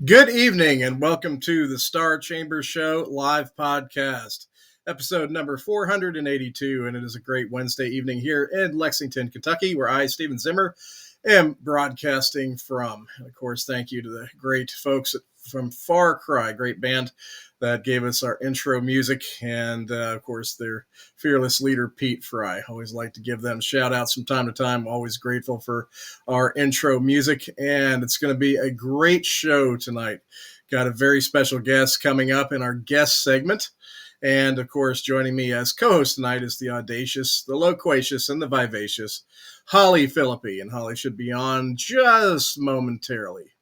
Good evening and welcome to the Star Chamber Show live podcast, episode number 482. And it is a great Wednesday evening here in Lexington, Kentucky, where I, Stephen Zimmer, am broadcasting from. And of course, thank you to the great folks from Far Cry, great band that gave us our intro music, and of course their fearless leader Pete Fry. Always like to give them shout outs from time to time. Always grateful for our intro music, and it's going to be a great show tonight. Got a very special guest coming up in our guest segment, and of course joining me as co-host tonight is the audacious, the loquacious, and the vivacious Holly Phillippe, and Holly should be on just momentarily.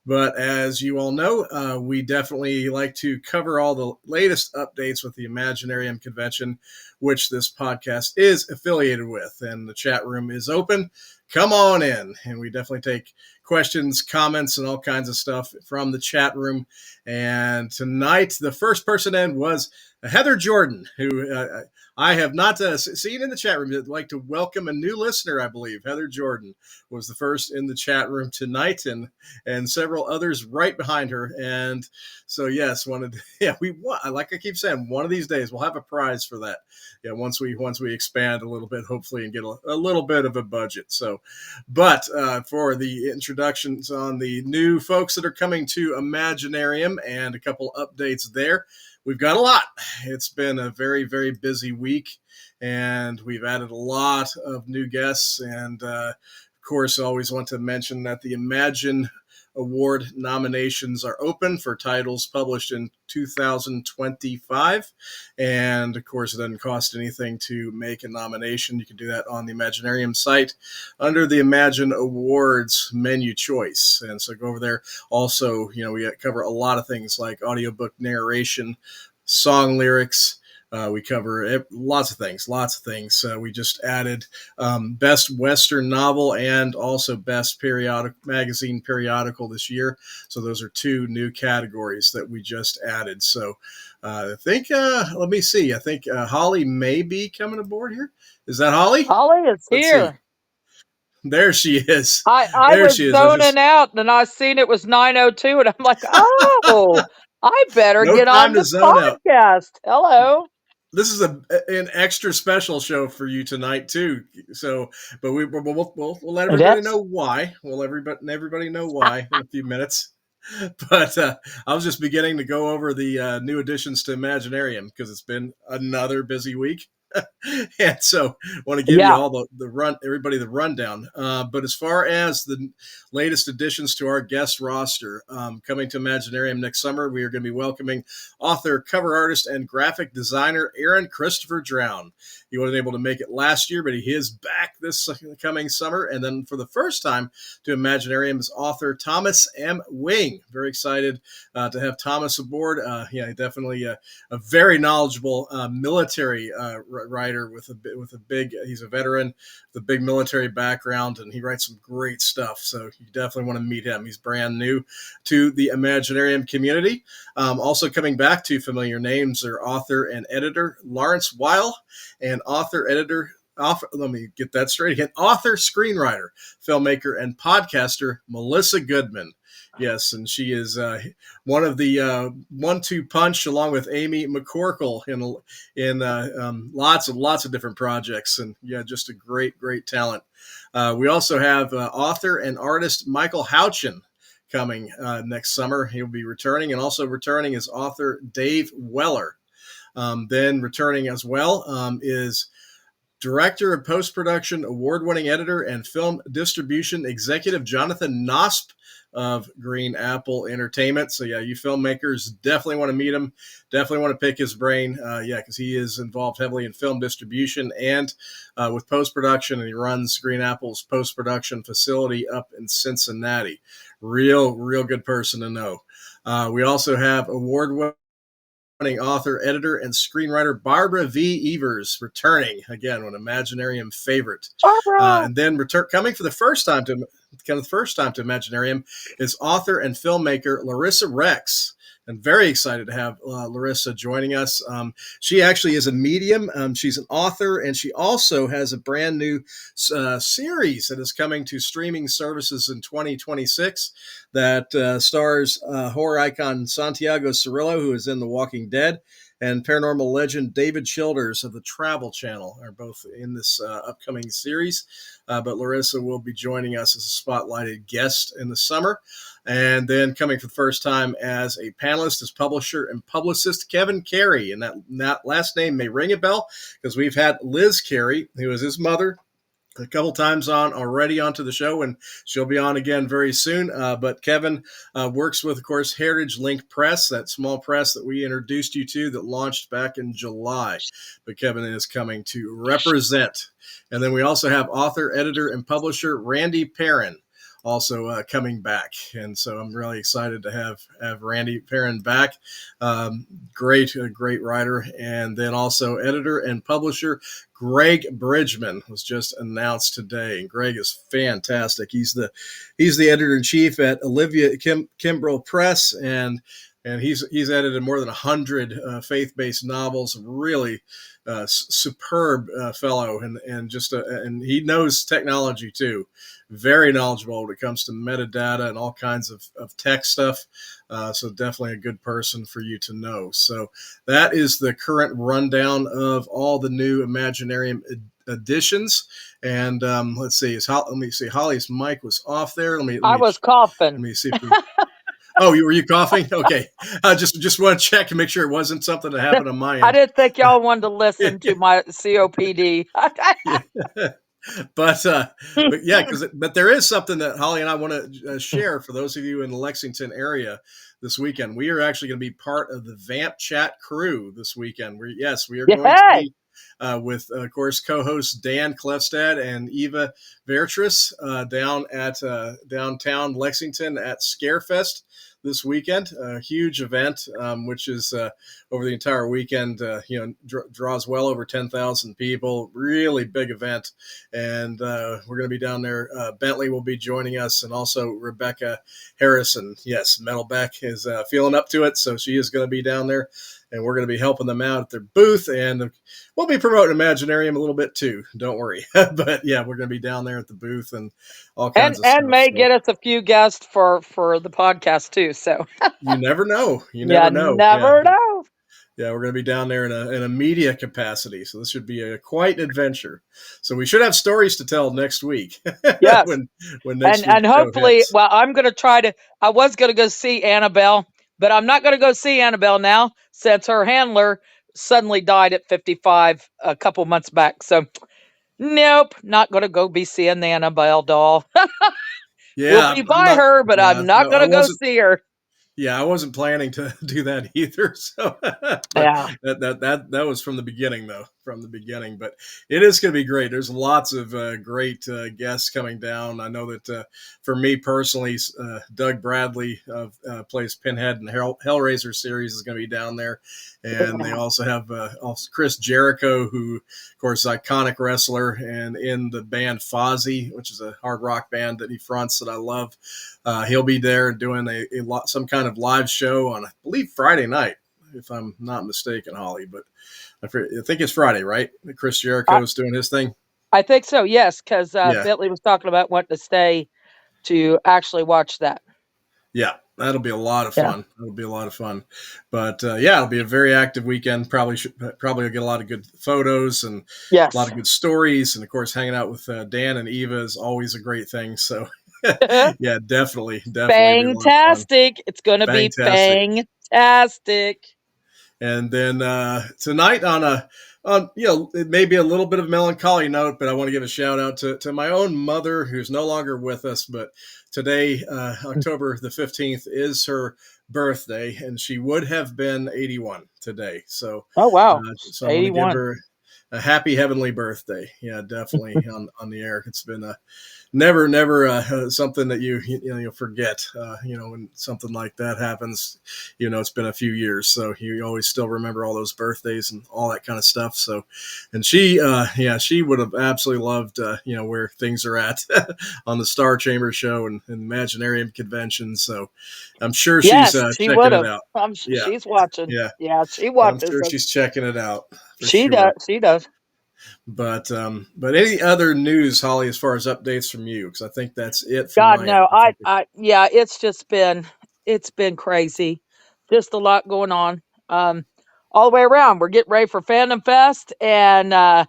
But as you all know, we definitely like to cover all the latest updates with the Imaginarium Convention, which this podcast is affiliated with. And the chat room is open. Come on in. And we definitely take questions, comments, and all kinds of stuff from the chat room. And tonight, the first person in was Heather Jordan, who I have not seen in the chat room. I'd like to welcome a new listener, I believe. Heather Jordan was the first in the chat room tonight, and several others right behind her. And so, yes, like I keep saying, one of these days we'll have a prize for that. Yeah, once we expand a little bit, hopefully, and get a little bit of a budget. So, but for the introductions on the new folks that are coming to Imaginarium and a couple updates there, we've got a lot. It's been a very, very busy week, and we've added a lot of new guests. And of course, I always want to mention that the Imagine Award nominations are open for titles published in 2025. And of course, it doesn't cost anything to make a nomination. You can do that on the Imaginarium site under the Imagine Awards menu choice. And so go over there. Also, we cover a lot of things like audiobook narration, song lyrics. We cover lots of things. We just added Best Western Novel and also Best Magazine Periodical this year. So those are two new categories that we just added. So I think, let me see. I think Holly may be coming aboard here. Is that Holly? Holly is here. There she is. I was zoning out, and I seen it was 9:02, and I'm like, oh, I better get on the podcast. Hello. This is an extra special show for you tonight too. So, but we'll let everybody know why. We'll let everybody know why in a few minutes. But I was just beginning to go over the new additions to Imaginarium because it's been another busy week. And so I want to give you all everybody the rundown. But as far as the latest additions to our guest roster, coming to Imaginarium next summer, we are going to be welcoming author, cover artist, and graphic designer Aaron Christopher Drown. He wasn't able to make it last year, but he is back this coming summer. And then for the first time to Imaginarium is author Thomas M. Wing. Very excited to have Thomas aboard. Definitely a very knowledgeable military writer with a big, he's a veteran with a big military background, and he writes some great stuff. So you definitely want to meet him. He's brand new to the Imaginarium community. Also coming back to familiar names are author and editor Lawrence Weil and let me get that straight again. Author, screenwriter, filmmaker, and podcaster Melissa Goodman. Yes, and she is one of the 1-2 punch, along with Amy McCorkle in lots of different projects, and just a great talent. We also have author and artist Michael Houchin coming next summer. He'll be returning, and also returning is author Dave Weller. Then returning as well is director of post-production, award-winning editor, and film distribution executive Jonathan Nosp of Green Apple Entertainment. So you filmmakers definitely want to meet him. Definitely want to pick his brain. Because he is involved heavily in film distribution and with post-production, and he runs Green Apple's post-production facility up in Cincinnati. Real good person to know. We also have award-winning author, editor, and screenwriter Barbara V. Evers returning again, an Imaginarium favorite. And then coming for the first time to Imaginarium is author and filmmaker Larissa Rex, and very excited to have Larissa joining us. She actually is a medium. She's an author, and she also has a brand new series that is coming to streaming services in 2026 that stars horror icon Santiago Cirillo, who is in The Walking Dead, and paranormal legend David Childers of the Travel Channel are both in this upcoming series. But Larissa will be joining us as a spotlighted guest in the summer. And then coming for the first time as a panelist is publisher and publicist Kevin Carey. And that last name may ring a bell because we've had Liz Carey, who is his mother, a couple times already onto the show, and she'll be on again very soon. But Kevin works with, of course, Heritage Link Press, that small press that we introduced you to that launched back in July. But Kevin is coming to represent. And then we also have author, editor, and publisher Randy Perrin also coming back. And so I'm really excited to have Randy Perrin back. Great writer. And then also editor and publisher Greg Bridgman was just announced today. And Greg is fantastic. He's the editor-in-chief at Olivia Kimbrell Press, and he's edited more than 100 faith-based novels. Really superb fellow, and he knows technology too. Very knowledgeable when it comes to metadata and all kinds of tech stuff. So definitely a good person for you to know. So that is the current rundown of all the new Imaginarium editions. And let's see. Let me see. Holly's mic was off there. I was coughing. Let me see. Oh, were you coughing? Okay. I just want to check and make sure it wasn't something that happened on my end. I didn't think y'all wanted to listen to my COPD. Yeah. But yeah, but there is something that Holly and I want to share for those of you in the Lexington area this weekend. We are actually going to be part of the Vamp Chat crew this weekend. We are going to be with, of course, co-hosts Dan Klefstad and Eva Vertris down at downtown Lexington at Scarefest this weekend. A huge event, which is over the entire weekend, draws well over 10,000 people. Really big event. And we're going to be down there. Bentley will be joining us, and also Rebecca Harrison. Yes, Metal Beck is feeling up to it. So she is going to be down there, and we're going to be helping them out at their booth. And we'll be promoting Imaginarium a little bit too. Don't worry. But yeah, we're going to be down there at the booth and all kinds of stuff. And may get us a few guests for the podcast too. So you never know. You never know. Yeah, we're going to be down there in a media capacity, so this should be quite an adventure. So we should have stories to tell next week. Yes, when next week and hopefully, well, I'm going to try to. I was going to go see Annabelle, but I'm not going to go see Annabelle now since her handler suddenly died at 55 a couple months back. So, nope, not going to go be seeing the Annabelle doll. Yeah, we'll be by her, but I'm not going to go see her. Yeah, I wasn't planning to do that either. So that was from the beginning, though. From the beginning, but it is going to be great. There's lots of great guests coming down. I know that for me personally, Doug Bradley plays Pinhead in the Hellraiser series is going to be down there, and they also have Chris Jericho, who, of course, is an iconic wrestler and in the band Fozzy, which is a hard rock band that he fronts that I love. He'll be there doing some kind of live show on, I believe, Friday night, if I'm not mistaken, Holly. But I think it's Friday, right? Chris Jericho is doing his thing. I think so, yes, because Bentley was talking about wanting to stay to actually watch that. Yeah, that'll be a lot of fun. It'll be a lot of fun. But it'll be a very active weekend. Probably get a lot of good photos and a lot of good stories. And of course, hanging out with Dan and Eva is always a great thing. So yeah, definitely. Fantastic. It's going to be fantastic. And then tonight it may be a little bit of a melancholy note, but I want to give a shout out to my own mother, who's no longer with us. But today, October the 15th, is her birthday, and she would have been 81 today. So, oh wow, so I want to give her a happy heavenly birthday. Yeah, definitely on the air. It's been a never something that you'll forget. When something like that happens, it's been a few years, so you always still remember all those birthdays and all that kind of stuff. So, and she would have absolutely loved where things are at on the Star Chamber show and Imaginarium convention. So, I'm sure she's Yes, she would checking it have. out. Yeah, She's watching. yeah, Yeah, she I'm watches sure us. she's checking it out for She does. sure. She does. But any other news, Holly, as far as updates from you? Because I think that's it from God, my end. no. Yeah. It's been crazy. Just a lot going on. Um, all the way around. We're getting ready for Fandom Fest and Fandom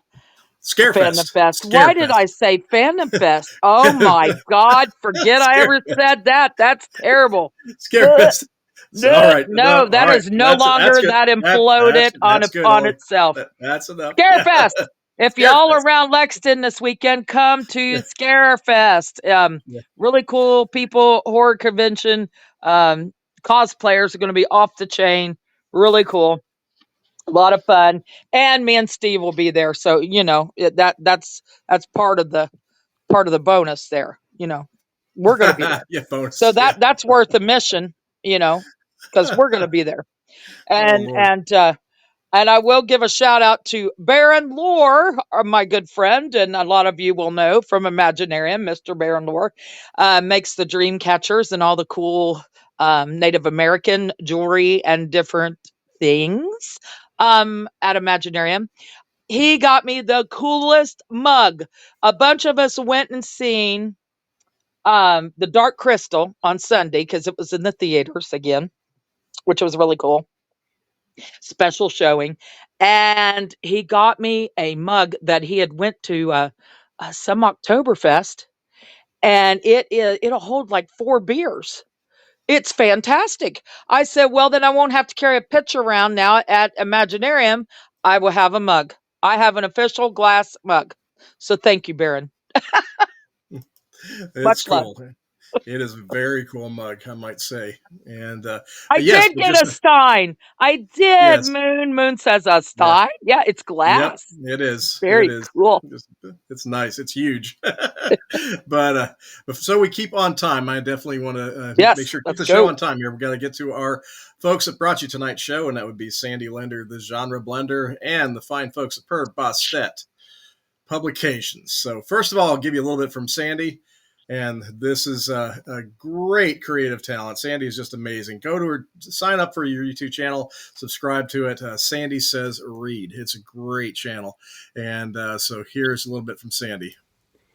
Scarefest, Fest. Why did I Scarefest, say Fandom Fest? Oh my God! Forget I ever Scarefest, said that. That's terrible. Uh, Scarefest. So all no, right, enough. no, All that right, is no that's longer good. that That's imploded that's good, on Holly. itself. That's enough. Scarefest. If y'all are Scarefest. around Lexington this weekend, come to Yeah, Scarefest. yeah. Really cool people, horror convention. Um, cosplayers are going to be off the chain. Really cool. A lot of fun. And me and Steve will be there. So, that's part of the bonus there. We're going to be there. Yeah, So bonus. Yeah. that's worth a mission, because we're going to be there. Oh And, Lord. and, uh, and I will give a shout out to Baron Lore, my good friend, and a lot of you will know from Imaginarium, Mr. Baron Lore, makes the dream catchers and all the cool Native American jewelry and different things at Imaginarium. He got me the coolest mug. A bunch of us went and seen the Dark Crystal on Sunday because it was in the theaters again, which was really cool, special showing. And he got me a mug that he had went to some Oktoberfest, and it'll hold like 4 beers. It's fantastic. I said, well, then I won't have to carry a pitch around now at Imaginarium. I will have a mug. I have an official glass mug. So thank you, Baron. It's Much love. cool. It is a very cool mug, I might say. And I yes, did but get a just stein. I did. yes, Moon says a yeah. stein. Yeah, it's Yep, glass. it is. It Very is. cool. It's nice. It's huge. But so we keep on time. I definitely want to make Yes, sure keep let's the show go. on time here. We got to get to our folks that brought you tonight's show, and that would be Sandy Lender, the Genre Blender, and the fine folks at Per Bastet Publications. So first of all, I'll give you a little bit from Sandy. And this is a great creative talent. Sandy is just amazing. Go to her, sign up for your YouTube channel, subscribe to it. Sandy Says Read. It's a great channel. And so here's a little bit from Sandy.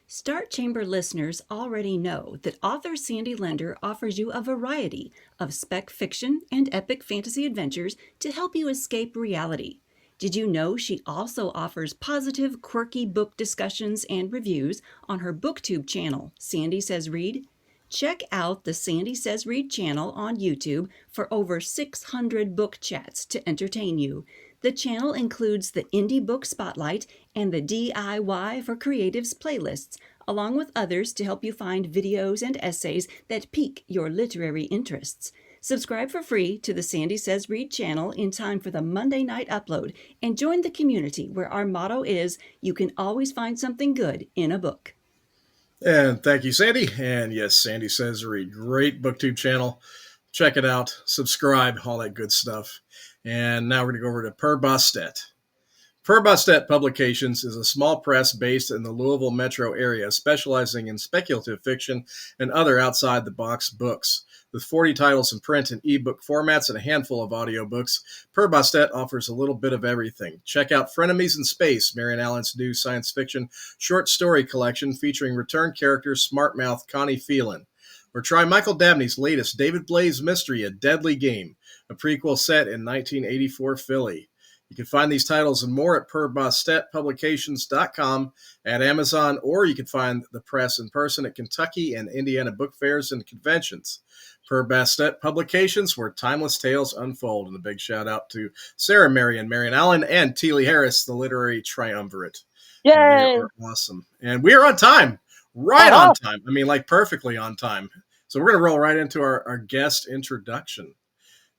Start Chamber listeners already know that author Sandy Lender offers you a variety of spec fiction and epic fantasy adventures to help you escape reality. Did you know she also offers positive, quirky book discussions and reviews on her BookTube channel, Sandy Says Read? Check out the Sandy Says Read channel on YouTube for over 600 book chats to entertain you. The channel includes the Indie Book Spotlight and the DIY for Creatives playlists, along with others to help you find videos and essays that pique your literary interests. Subscribe for free to the Sandy Says Read channel in time for the Monday night upload and join the community where our motto is, you can always find something good in a book. And thank you, Sandy. And yes, Sandy Says Read. Great BookTube channel. Check it out. Subscribe. All that good stuff. And now we're going to go over to Per Bastet. Per Bastet Publications is a small press based in the Louisville metro area, specializing in speculative fiction and other outside-the-box books. With 40 titles in print and ebook formats and a handful of audiobooks, Per Bastet offers a little bit of everything. Check out Frenemies in Space, Marian Allen's new science fiction short story collection featuring return character smart-mouth Connie Phelan. Or try Michael Dabney's latest David Blaze mystery, A Deadly Game, a prequel set in 1984 Philly. You can find these titles and more at perbastetpublications.com, at Amazon, or you can find the press in person at Kentucky and Indiana book fairs and conventions. Per Bastet Publications, where timeless tales unfold. And a big shout out to Sarah Marian Allen, and Teely Harris, the literary triumvirate. They Yay! are awesome. And we are on time. Right on time. I mean, like perfectly on time. So we're going to roll right into our guest introduction.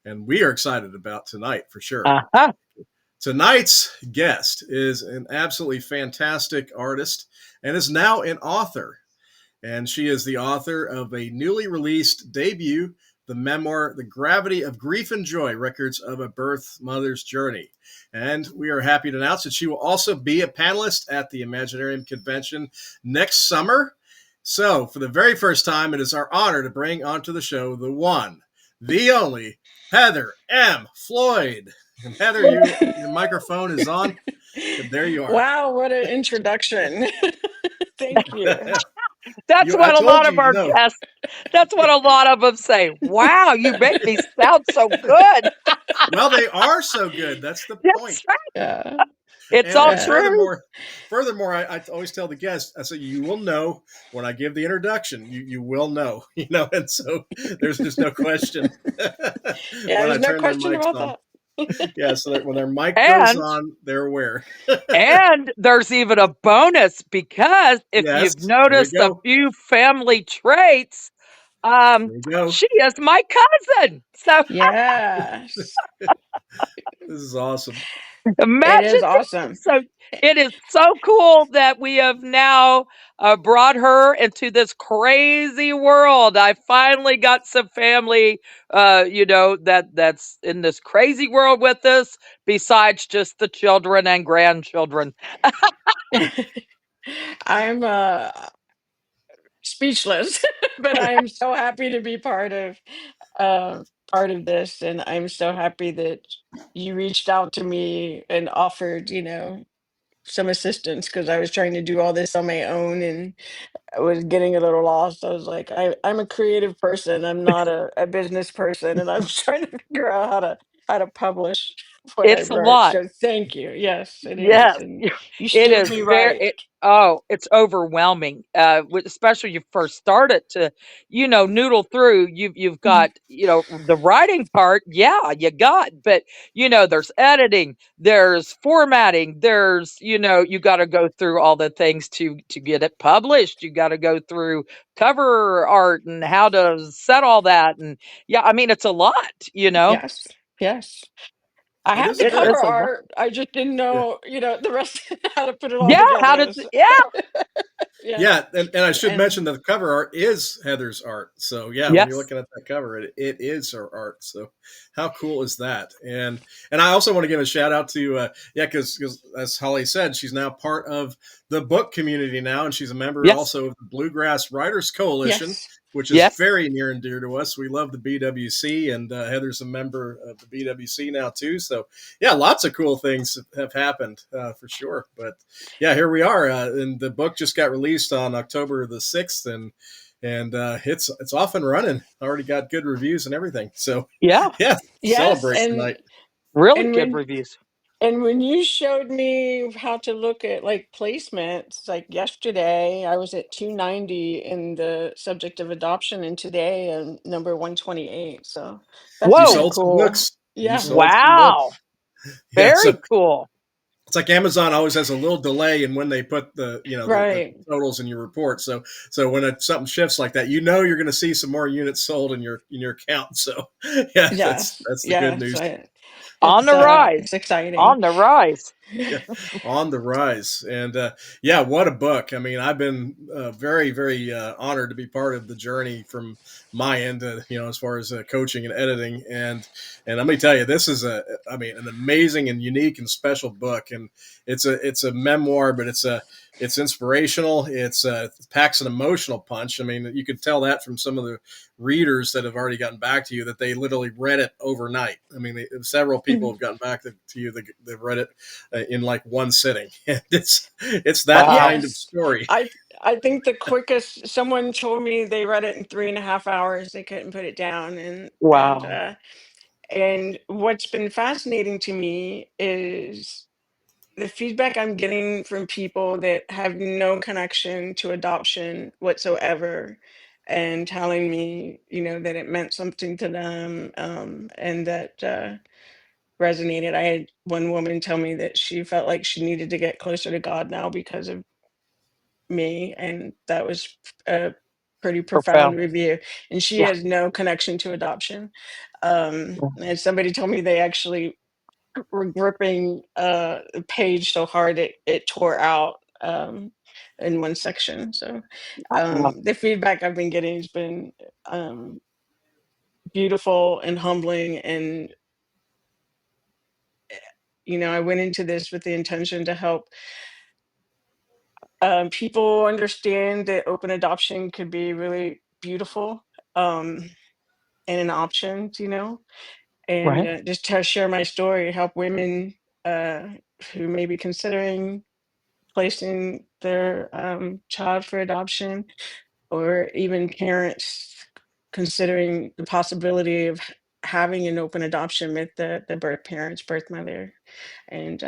And we are excited about tonight for sure. Uh-huh. Tonight's guest is an absolutely fantastic artist and is now an author. And she is the author of a newly released debut, the memoir, The Gravity of Grief and Joy Records of a Birth Mother's Journey. And we are happy to announce that she will also be a panelist at the Imaginarium Convention next summer. So, for the very first time, it is our honor to bring onto the show the one, the only, Heather M. Floyd. And Heather, your microphone is on. And there you are. Wow, what an introduction. Thank you. That's I what a told lot of you, our guests. That's what a lot of them say. Wow, you make me sound so good. Well, they are so good. That's the point. That's right. Yeah. It's all And Yeah. true. furthermore, I always tell the guests, I say, you will know when I give the introduction. You will know, and so there's just no question Yeah, when I there's no turn their question mics about on. that. Yeah, so that when their mic goes And on, they're aware. and there's even a bonus because if Yes, you've here we noticed a go. few family traits, Here we go. she is my cousin. So Yes. This is awesome. It is imagine that. awesome. So it is so cool that we have now brought her into this crazy world. I finally got some family, that's in this crazy world with us, besides just the children and grandchildren. I'm speechless, but I am so happy to be uh, part of this, and I'm so happy that you reached out to me and offered, some assistance because I was trying to do all this on my own and I was getting a little lost. I was like, I'm a creative person. I'm not a business person, and I'm trying to figure out how to publish what I It's a wrote. lot. So thank you. Yes, it is, Yes, and you it steered is me right. it's overwhelming. Especially you first started to, noodle through. You've Mhm. got, the writing part, yeah, you got, but there's editing, there's formatting, there's, you got to go through all the things to get it published. You got to go through cover art and how to set all that, and yeah, I mean it's a lot. Yes, yes. I It had is a the very cover It's a lot. art. I just didn't yeah. know, the rest how to put it all Yeah, how together. did yeah, Yeah, Yeah, and I should mention and that the cover art is Heather's art. So yeah, when you're yes, looking at that cover, it is her art. So how cool is that? And I also want to give a shout out to because as Holly said, she's now part of the book community now, and she's a member yes, also of the Bluegrass Writers Coalition, yes, which is yes. very near and dear to us. We love the BWC, and Heather's a member of the BWC now too. So yeah, lots of cool things have happened for sure. But yeah, here we are, and the book just got released on October the 6th, and it's off and running. Already got good reviews and everything. So Yeah, yeah, yes, celebrate tonight. really and good when reviews. and when you showed me how to look at like placements, like yesterday, I was at 290 in the subject of adoption, and today I'm number 128. So that's You pretty Whoa. sold some cool. books. You Yeah, sold some books. Wow. Yeah, Very so cool. it's like Amazon always has a little delay in when they put the right. totals in your report. So when something shifts like that, you're going to see some more units sold in your account. So yeah, that's Yes, that's the good yes. news. On the rise. It's exciting. On the rise. Yeah, on the rise. And yeah, what a book. I mean, I've been very, very honored to be part of the journey from my end, as far as coaching and editing. And let me tell you, this is an amazing and unique and special book. And it's a memoir, but it's inspirational. It packs an emotional punch. I mean, you could tell that from some of the readers that have already gotten back to you that they literally read it overnight. I mean, several people have gotten back to you that they've read it in like one sitting. It's that Wow. kind of Yes. story. I I think the quickest someone told me they read it in 3.5 hours. They couldn't put it down, Wow. and what's been fascinating to me is the feedback I'm getting from people that have no connection to adoption whatsoever, and telling me, that it meant something to them, and that resonated. I had one woman tell me that she felt like she needed to get closer to God now because of me, and that was a pretty profound Profound. review. And she Yeah. has no connection to adoption. And somebody told me they actually gripping page so hard it tore out in one section. So the feedback I've been getting has been um, beautiful and humbling. And I went into this with the intention to help people understand that open adoption could be really beautiful, um, and an option, and Right. just to share my story, help women uh, who may be considering placing their child for adoption, or even parents considering the possibility of having an open adoption with the birth parents, birth mother. And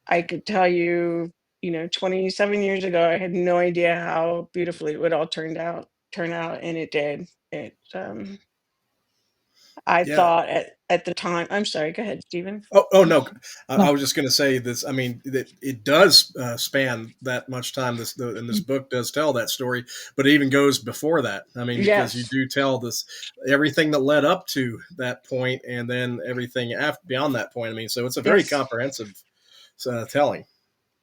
I could tell you, 27 years ago, I had no idea how beautifully it would all turn out, and it did. I Yeah. thought at the time. I'm sorry. Go ahead, Stephen. Oh no, I No. was just going to say this. I mean, that it does span that much time. And this book does tell that story, but it even goes before that. I mean, because you Yes. do tell this everything that led up to that point, and then everything after beyond that point. I mean, so it's a very Yes. comprehensive telling.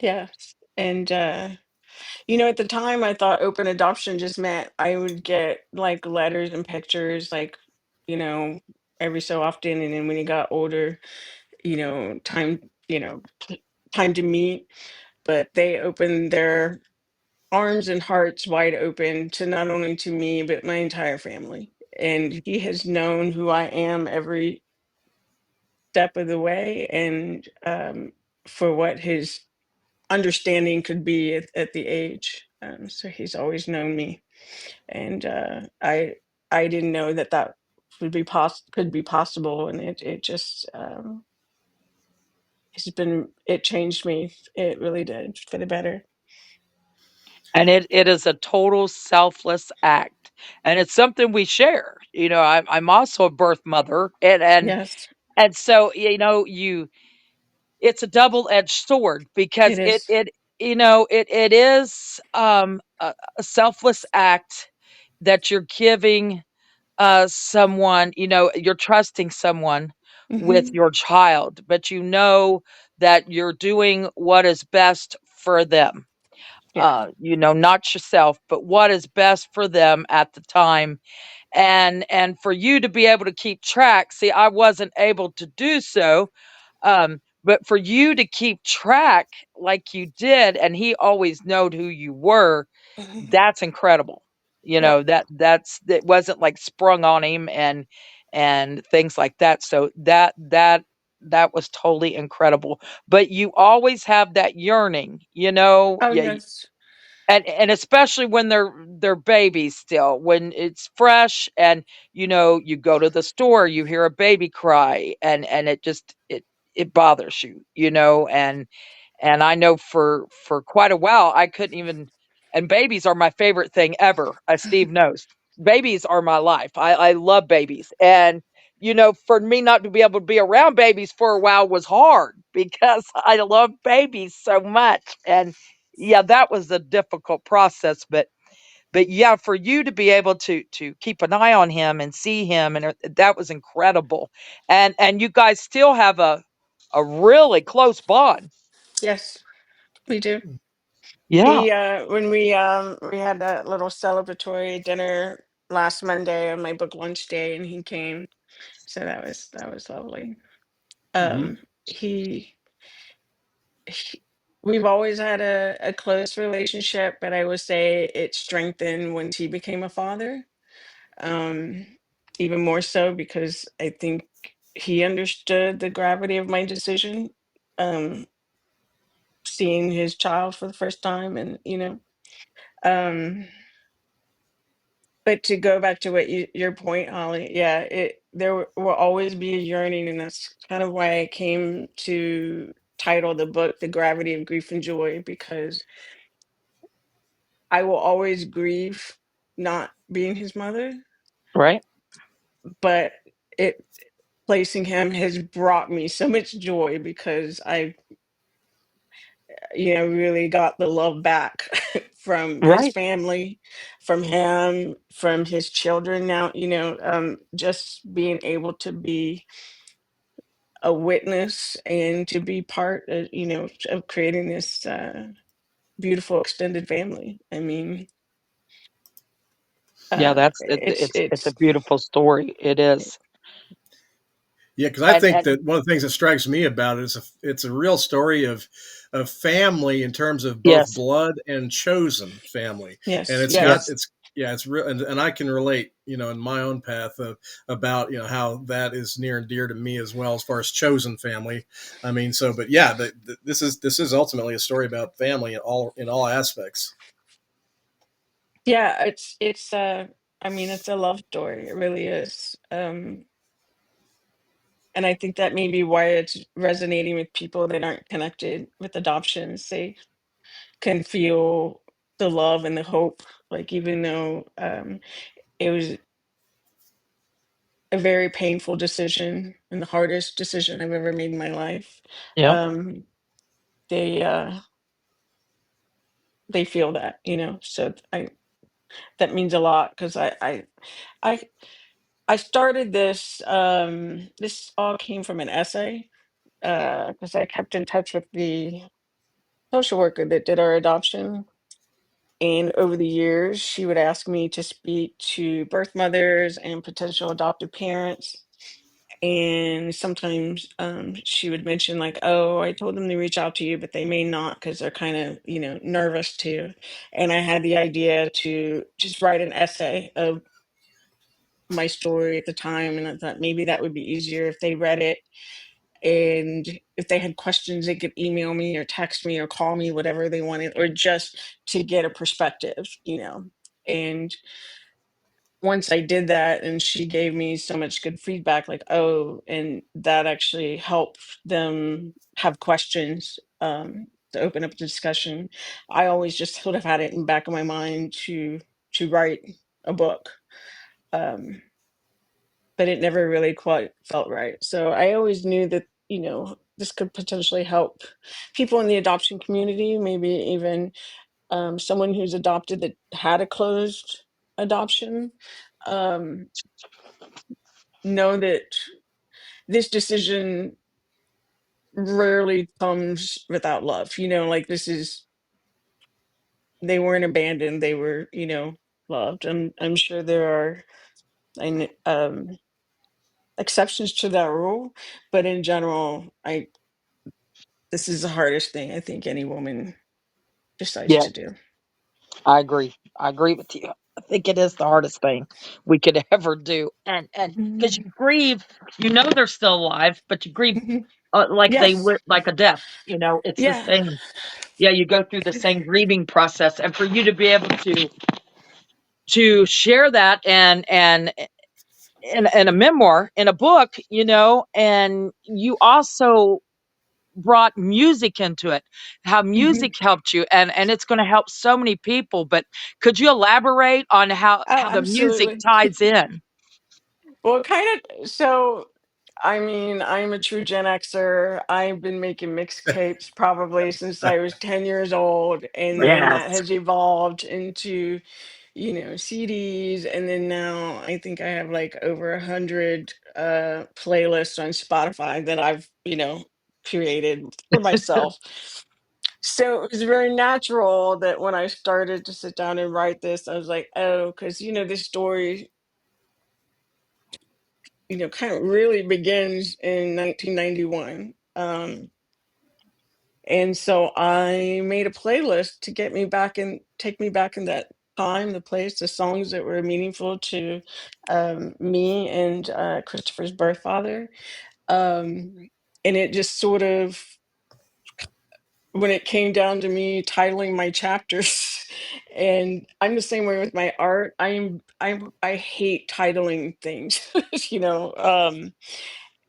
Yes. And at the time, I thought open adoption just meant I would get like letters and pictures, like, you know, every so often. And then when you got older, time, time to meet. But they opened their arms and hearts wide open to not only to me, but my entire family. And he has known who I am every step of the way, and for what his understanding could be at the age. So he's always known me, and I didn't know that would be could be possible, and it just it changed me. It really did, for the better. And it is a total selfless act, and it's something we share. I'm also a birth mother, Yes, and so you it's a double-edged sword because it is. it is a selfless act that you're giving someone, you're trusting someone with Hmm. your child, but that you're doing what is best for them. Yeah. Not yourself, but what is best for them at the time. And for you to be able to keep track, see, I wasn't able to do so, but for you to keep track like you did, and he always knowed who you were, Hmm. that's incredible. Yep. That wasn't like sprung on him and things like that. So that was totally incredible. But you always have that yearning, Oh, yeah, yes. and especially when they're babies still, when it's fresh, and you go to the store, you hear a baby cry, and it bothers you, and I know for quite a while I couldn't even. And babies are my favorite thing ever, as Steve knows. Babies are my life. I love babies, and for me not to be able to be around babies for a while was hard because I love babies so much. And yeah, that was a difficult process, but yeah, for you to be able to keep an eye on him and see him, and that was incredible. And you guys still have a really close bond. Yes, we do. Yeah. He when we had that little celebratory dinner last Monday on my book launch day, and he came. So that was lovely. Hmm. Um he, he we've always had a close relationship, but I would say it strengthened once he became a father. Um Even more so because I think he understood the gravity of my decision, um seeing his child for the first time. And um but to go back to your point, Holly, yeah, will always be a yearning, and that's kind of why I came to title the book "The Gravity of Grief and Joy," because I will always grieve not being his mother, Right. but it placing him has brought me so much joy because I, really got the love back from his Right. family, from him, from his children. Now, just being able to be a witness and to be part of, of creating this beautiful extended family. I mean, Yeah, that's it's a it's beautiful story. It is. Yeah, because I think And that one of the things that strikes me about it is it's a real story of family in terms of both yes. blood and chosen family, and yes, it's got Yes. yes. it's yeah it's real, and I can relate, in my own path of about how that is near and dear to me as well as far as chosen family. I mean, so but yeah, this is ultimately a story about family in all aspects. Yeah, it's I mean, it's a love story. It really is. And I think that may be why it's resonating with people that aren't connected with adoptions. They can feel the love and the hope, like even though it was a very painful decision and the hardest decision I've ever made in my life. Yeah. Um, they they feel that, So I that means a lot because I I started this. This all came from an essay because I kept in touch with the social worker that did our adoption. And over the years, she would ask me to speak to birth mothers and potential adoptive parents. And sometimes she would mention, like, oh, I told them to reach out to you, but they may not because they're kind of, nervous too. And I had the idea to just write an essay of my story at the time. And I thought maybe that would be easier if they read it. And if they had questions, they could email me or text me or call me, whatever they wanted, or just to get a perspective. And once I did that, and she gave me so much good feedback, like, oh, and that actually helped them have questions to open up the discussion. I always just sort of had it in the back of my mind to write a book. Um, but it never really quite felt right. So I always knew that, this could potentially help people in the adoption community, maybe even someone who's adopted that had a closed adoption, um, know that this decision rarely comes without love. Like this is, they weren't abandoned, they were, loved. I'm sure there are exceptions to that rule, but in general, this is the hardest thing I think any woman decides Yeah, to do. I agree. I agree with you. I think it is the hardest thing we could ever do. And because Mhm. you grieve, they're still alive, but you grieve Mhm. like they Yes. would like a death. It's the Yeah. same. Yeah, you go through the same grieving process, and for you to be able to share that and in a memoir, in a book, and you also brought music into it, how Mhm. music helped you, and it's going to help so many people. But could you elaborate on Oh, how the music absolutely. ties in? Well, kind of. So, I mean, I'm a true Gen Xer. I've been making mixtapes probably since I was 10 years old. And then that Yes. has evolved into, CDs. And then now I think I have like over 100 playlists on Spotify that I've, created for myself. So it was very natural that when I started to sit down and write this, I was like, oh, because, this story, kind of really begins in 1991. And so I made a playlist to get me back and take me back in that time, the place, the songs that were meaningful to me and Christopher's birth father. And it just sort of, when it came down to me titling my chapters, and I'm the same way with my art. I hate titling things,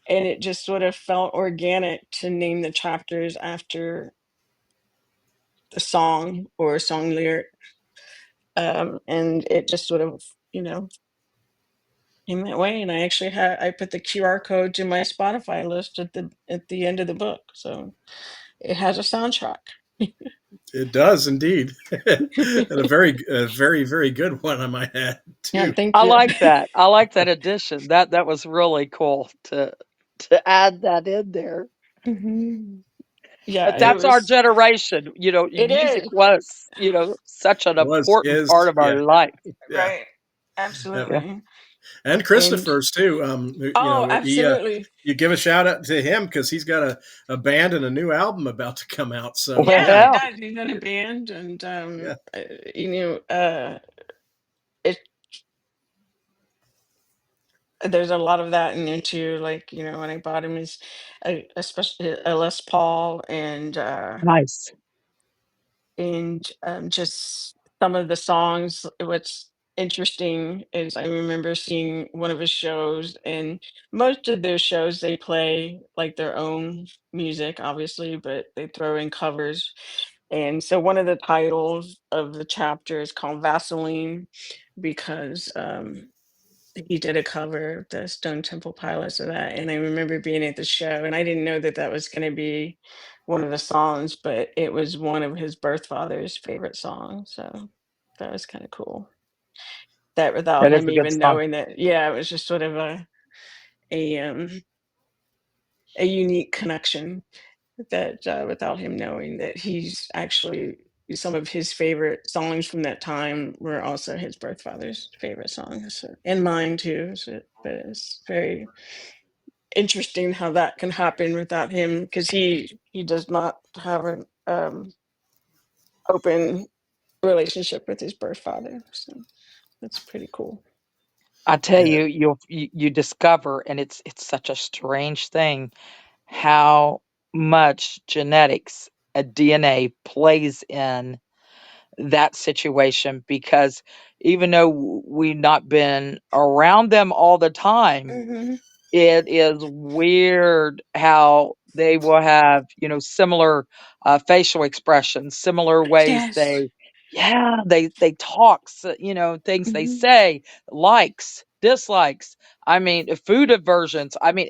and it just sort of felt organic to name the chapters after the song or a song lyric. And it just sort of, came that way. And I put the QR code to my Spotify list at the end of the book. So it has a soundtrack. It does indeed, and a very, very good one, I might add Yeah, too. thank I you. like that. I like that addition. That was really cool to add that in there. Mhm. But Yeah, it that's our was. generation. It Music is. was, such an Was, important part is, of our yeah, life. yeah, Right. yeah. Yeah. Absolutely. And And Christopher's too. oh, absolutely. You give a shout out to him because he's got a band and a new album about to come out. So Yeah, yeah, he Well, does. He's in a band, and yeah, you know, it. There's a lot of that in there too. Like when I bought him his, especially a Les Paul, nice. and just some of the songs. What's interesting is I remember seeing one of his shows, and most of their shows they play like their own music, obviously, but they throw in covers. And so one of the titles of the chapter is called Vaseline because he did a cover of the Stone Temple Pilots of that. And I remember being at the show, and I didn't know that that was going to be one of the songs, but it was one of his birth father's favorite songs. So that was kind of cool. That without That is him a good even song. knowing that, yeah, it was just sort of a a unique connection that without him knowing that he's actually some of his favorite songs from that time were also his birth father's favorite songs, so, and mine too. So, but it's very interesting how that can happen without him because he does not have an open relationship with his birth father. So that's pretty cool. I tell yeah. you, you discover, and it's such a strange thing how much genetics, DNA plays in that situation because even though we've not been around them all the time, Hmm. it is weird how they will have, similar facial expressions, similar ways Yes. they talk, things they Hmm. say, likes, dislikes. I mean, food aversions. I mean,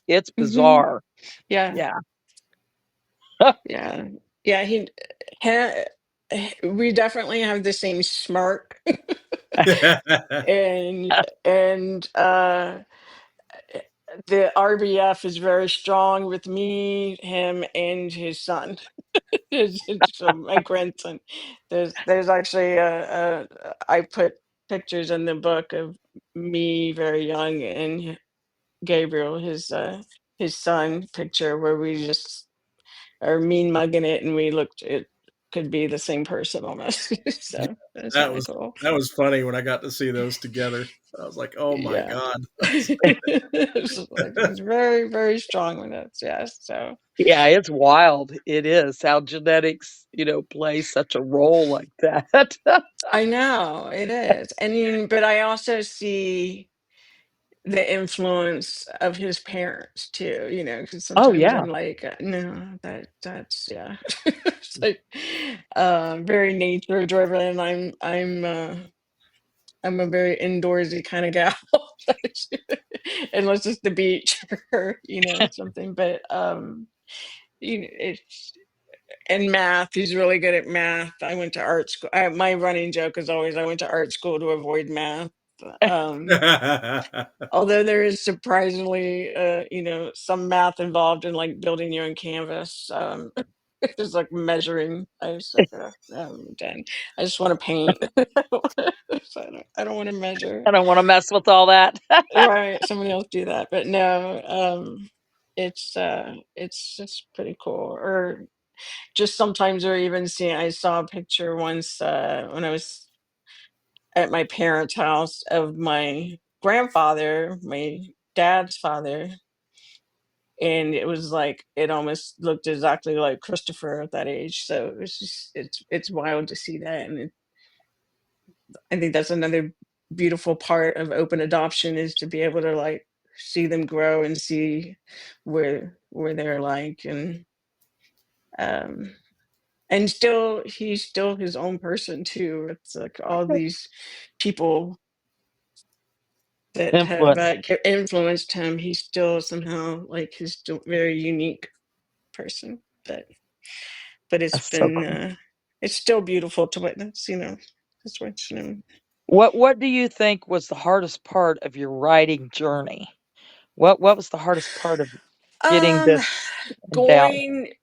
it's Hmm. bizarre. Yeah. Yeah. Yeah. Yeah. Ha, we definitely have the same smirk. and and the RBF is very strong with me, him, and his son. My grandson. There's actually I put pictures in the book of me very young and Gabriel, his son, picture where we just are mean mugging it, and we looked. It could be the same person almost. So that's that kind of was cool. that was funny when I got to see those together. I was like, oh my Yeah. god. It's just like he's very, very strong with it. Yes. So Yeah, it's wild. It is how genetics, play such a role like that. I know it is. I mean, but I also see the influence of his parents too, because Oh sometimes yeah. I'm like, no, that's yeah. It's like very nature driven. I'm a very indoorsy kind of gal. Unless it's the beach or something. But it's and math. He's really good at math. I went to art school. My running joke is always I went to art school to avoid math. Um, Although there is surprisingly, some math involved in like building your own canvas. It's like measuring. I was like, dang, I just want to paint. So I don't want to measure. I don't want to mess with all that. Right, somebody else do that. But no, it's just pretty cool. Or just sometimes, or even seeing. I saw a picture once when I was at my parents' house of my grandfather, my dad's father, and it was like it almost looked exactly like Christopher at that age. So it's wild to see that, and I think that's another beautiful part of open adoption is to be able to like see them grow and see where they're like um and still he's still his own person too. It's like all these people that have Influence. influenced him. He's still somehow like his still very unique person. But it's That's so been cool. it's still beautiful to witness. Just watching him. What do you think was the hardest part of your writing journey? What was the hardest part of getting Um, this down? going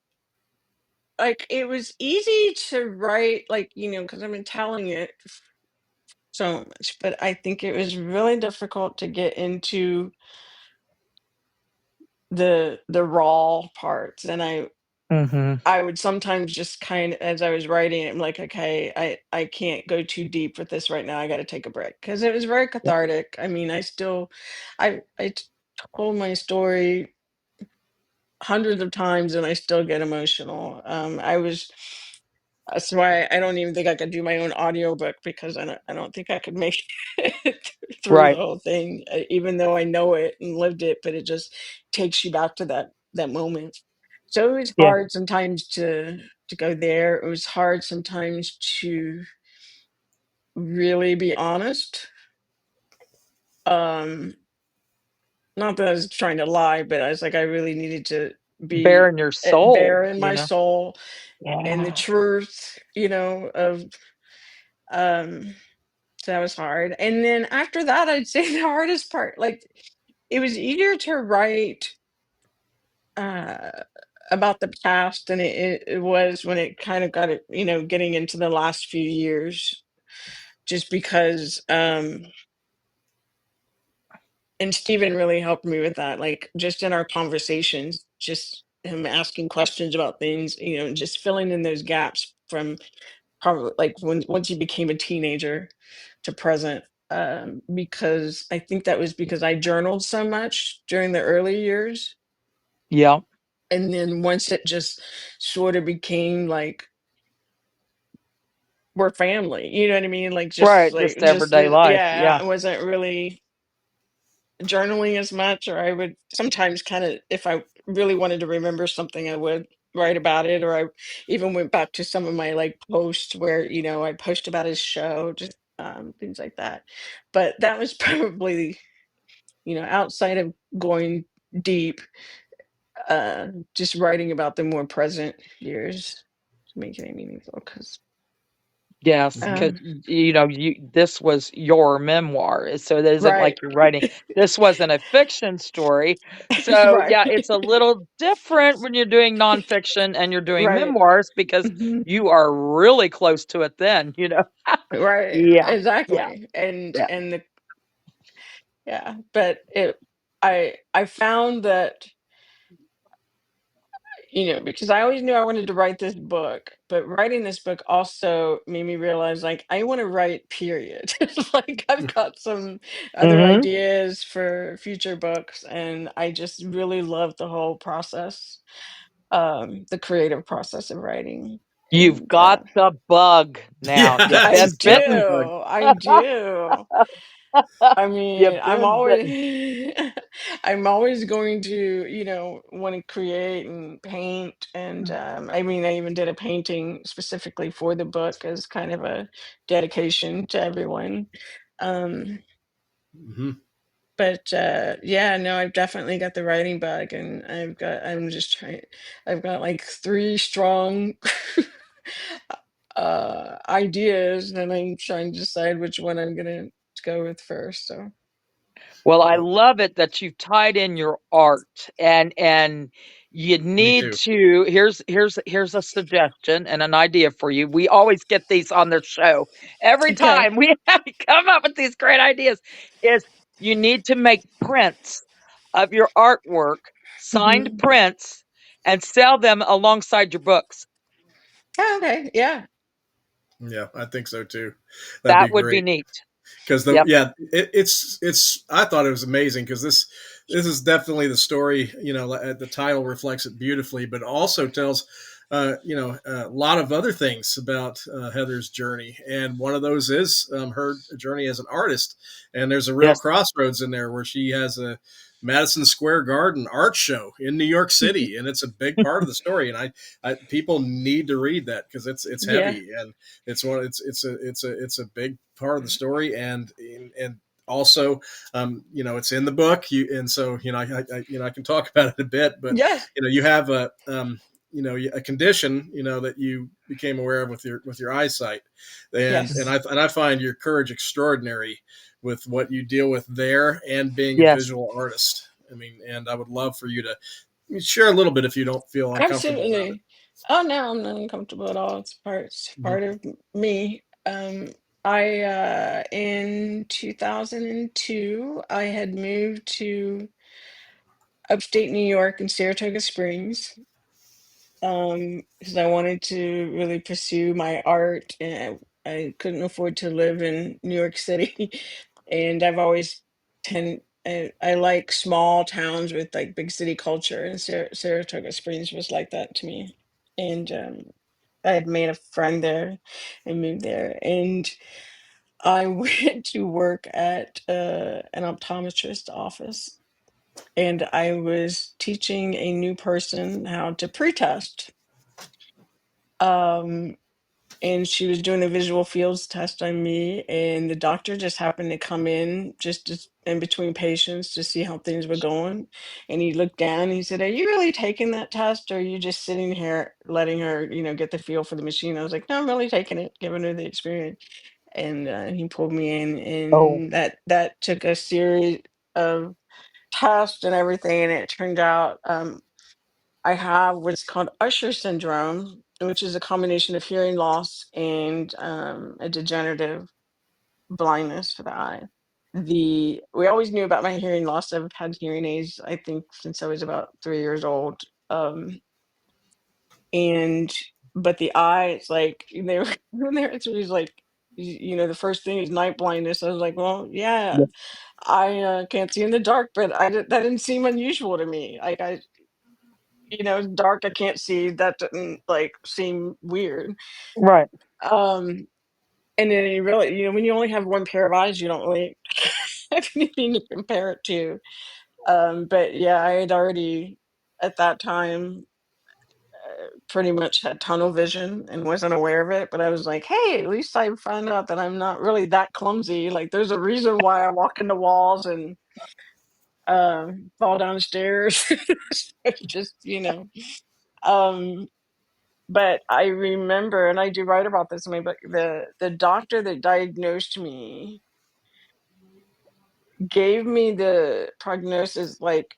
like it was easy to write, like, because I've been telling it so much, but I think it was really difficult to get into the raw parts. And Hmm. I would sometimes just kind of, as I was writing it, I'm like, okay, I can't go too deep with this right now. I got to take a break because it was very cathartic. I mean, I told my story hundreds of times and I still get emotional. That's why I don't even think I could do my own audiobook because I don't think I could make it through the Right. whole thing, even though I know it and lived it, but it just takes you back to that moment. So it was Yeah. hard sometimes to go there. It was hard sometimes to really be honest. Um, Not that I was trying to lie, but I was like I really needed to be Bearing your soul, bare in you my know? soul and the Yeah. truth, of um so that was hard. And then after that, I'd say the hardest part, like, it was easier to write uh about the past than it was when it kind of got it, getting into the last few years, just because and Stephen really helped me with that, like just in our conversations, just him asking questions about things, just filling in those gaps from probably like when once he became a teenager to present. Because I think that was because I journaled so much during the early years. Yeah. And then once it just sort of became like we're family, you know what I mean? Like Right. Just everyday life. yeah, Yeah. I wasn't really journaling as much, or I would sometimes kind of, if I really wanted to remember something, I would write about it, or I even went back to some of my like posts where, I post about his show, just things like that. But that was probably, outside of going deep, just writing about the more present years to make it meaningful. Because, Yes, because um, this was your memoir, so it isn't like right, you're writing. This wasn't a fiction story, so right, yeah, it's a little different when you're doing nonfiction and you're doing right. memoirs because Mhm. you are really close to it then, you know? Right, Yeah, yeah, exactly. And yeah. and the yeah, but I found that, because I always knew I wanted to write this book, but writing this book also made me realize, like, I want to write, period. Like, I've got some other Mhm. ideas for future books, and I just really love the whole process, the creative process of writing. You've And got the bug now. Yeah, You've I been just got the bitten. bug. I do. I mean, You've been bitten. I'm always going to, want to create and paint. And I mean, I even did a painting specifically for the book as kind of a dedication to everyone. Um, Hmm. but yeah, no, I've definitely got the writing bug, and I'm just trying, I've got like three strong ideas, and I'm trying to decide which one I'm gonna go with first. So. Well, I Well, love it that you've tied in your art and you me need too. to here's a suggestion and an idea for you. We always get these on the show. Every Okay. time we have to come up with these great ideas is you need to make prints of your artwork, signed Mhm. prints, and sell them alongside your books. Oh, okay. Yeah. Yeah, I think so too. That'd be That would be great. neat. Because Yep. it's I thought it was amazing because this is definitely the story. The title reflects it beautifully, but also tells a lot of other things about Heather's journey, and one of those is her journey as an artist. And there's a real Yes. crossroads in there where she has a Madison Square Garden art show in New York City, and it's a big part of the story. And people need to read that because it's Yeah. heavy, and it's a big part of the story, and also it's in the book. And so I can talk about it a bit, but Yeah. you have a condition that you became aware of with your eyesight, and Yes. I find your courage extraordinary with what you deal with there and being a Yes. visual artist. I mean, and I would love for you to Share a little bit if you don't feel uncomfortable about it. Absolutely. Oh no, I'm not uncomfortable at all. It's Mhm. part of me. I in 2002 I had moved to upstate New York in Saratoga Springs, because I wanted to really pursue my art, and I couldn't afford to live in New York City. And I've always I like small towns with like big city culture, and Saratoga Springs was like that to me. And I had made a friend there and moved there, and I went to work at an optometrist office, and I was teaching a new person how to pre-test. Um, and she was doing a visual fields test on me, and the doctor just happened to come in just in between patients to see how things were going. And he looked down and he said, "Are you really taking that test, or are you just sitting here letting her, get the feel for the machine?" I was like, "No, I'm really taking it, giving her the experience." And he pulled me in, Oh, and that took a series of tests and everything, and it turned out I have what's called Usher syndrome, which is a combination of hearing loss and a degenerative blindness for the eye. We always knew about my hearing loss. I've had hearing aids, I think, since I was about 3 years old. And but the eye, it's like they were when they it was like, the first thing is night blindness. I was like, well, yeah, yes, I can't see in the dark, but that didn't seem unusual to me. Like dark, I can't see. That didn't like seem weird. right, Um, and then you really, when you only have one pair of eyes, you don't really have anything to compare it to. But yeah, I had already at that time pretty much had tunnel vision and wasn't aware of it. But I was like, hey, at least I found out that I'm not really that clumsy. Like, there's a reason why I walk into walls and fall downstairs. It's just, Um, but I remember, and I do write about this in my book, the doctor that diagnosed me gave me the prognosis like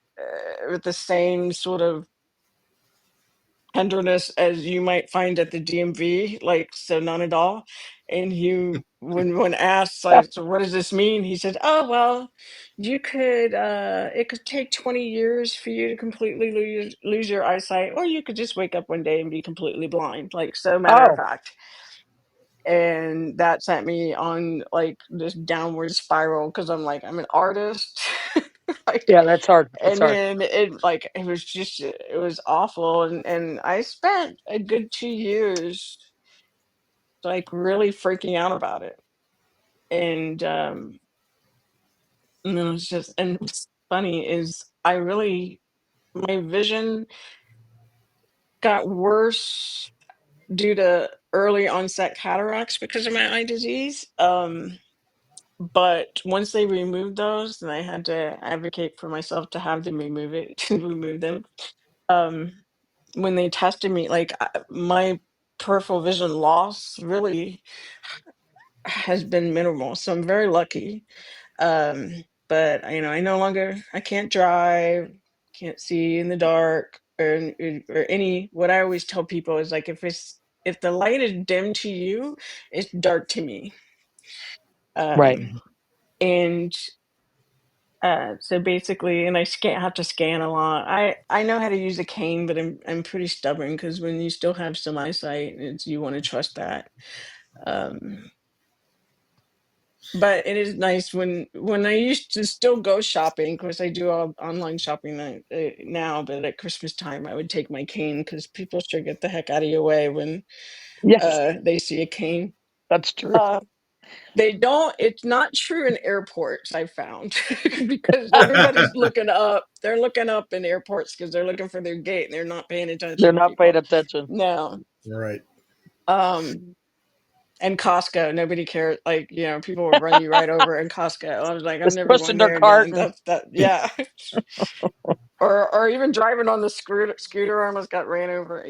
with the same sort of tenderness as you might find at the DMV, like, so none at all. And when asked like, so what does this mean? He said, "Oh well, it could take 20 years for you to completely lose your eyesight, or you could just wake up one day and be completely blind." Like, so matter of oh, fact. And that sent me on like this downward spiral because I'm like, I'm an artist. Like, yeah, that's hard. It's and hard. then it was awful, and I spent a good 2 years like really freaking out about it. And and it was just, and what's funny is I really, my vision got worse due to early onset cataracts because of my eye disease. But once they removed those, then I had to advocate for myself to have them remove it to remove them. Um, when they tested me, like, my peripheral vision loss really has been minimal, so I'm very lucky. But I can't drive, can't see in the dark, or any. What I always tell people is like, if the light is dim to you, it's dark to me. Right. Um, and so basically, and have to scan a lot. I know how to use a cane, but I'm pretty stubborn because when you still have some eyesight, you want to trust that. Um, but it is nice when I used to still go shopping. Of course, I do all online shopping now, but at Christmas time, I would take my cane because people sure get the heck out of your way when Yes, they see a cane. that's true. Uh, They don't, it's not true in airports, I found, because everybody's looking up. They're looking up in airports because they're looking for their gate and they're not paying They're attention to not paying people. attention. No. Right. Um, and Costco, nobody cared. Like, people would run you right over in Costco. I was like, I'm Just never pushing going their there cart again. and Yeah. Or even driving on the scooter, I almost got ran over,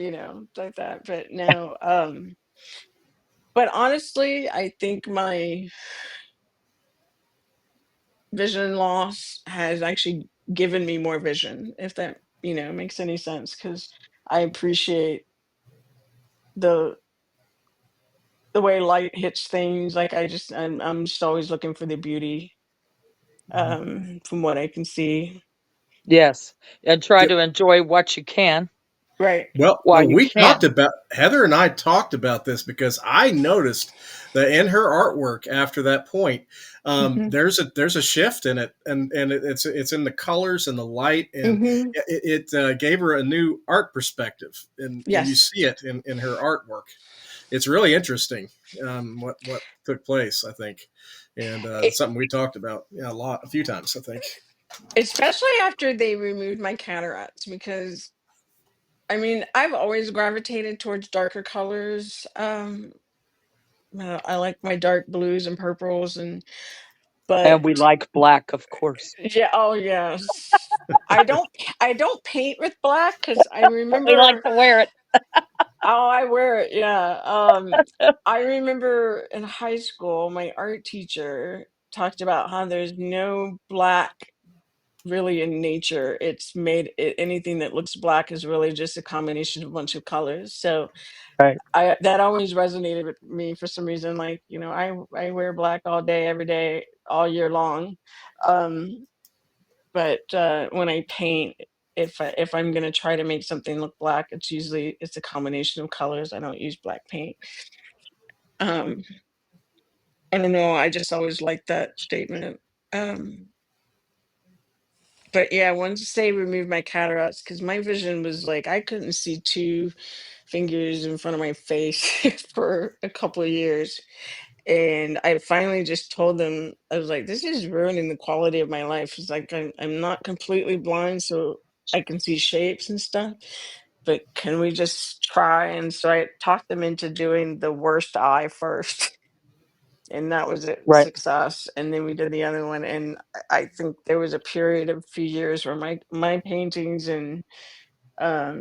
like that. But no, but honestly, I think my vision loss has actually given me more vision, if that makes any sense, because I appreciate the the way light hits things. Like, I'm just always looking for the beauty, Mhm. from what I can see. Yes, and try Yep. to enjoy what you can Right. while Well, you we talked can. about Heather and I talked about this because I noticed that in her artwork after that point, Hmm. there's a shift in it, and it's in the colors and the light, and Hmm. it gave her a new art perspective, and you Yes. see it in her artwork. It's really interesting what took place, I think, and It, it's something we talked about, yeah, a few times, I think. especially after they removed my cataracts, because I mean, I've always gravitated towards darker colors. I like my dark blues and purples, And we but like black, of course. yeah, oh yes. I don't paint with black, because I We like remember. to wear it. Oh, I wear it, yeah. I remember in high school, my art teacher talked about how there's no black really in nature. Anything that looks black is really just a combination of a bunch of colors. So Right. I that always resonated with me for some reason. Like, I wear black all day, every day, all year long. Um, but when I paint, if I'm gonna try to make something look black, it's a combination of colors. I don't use black paint. Um, I don't know. I just always liked that statement. Um, but yeah, once they removed my cataracts, because my vision was like I couldn't see 2 fingers in front of my face for a couple of years. And I finally just told them, I was like, this is ruining the quality of my life. It's like I'm not completely blind, so I can see shapes and stuff. But can we just try? And so I talked them into doing the worst eye first. And that was a Right. success. And then we did the other one. And I think there was a period of a few years where my paintings and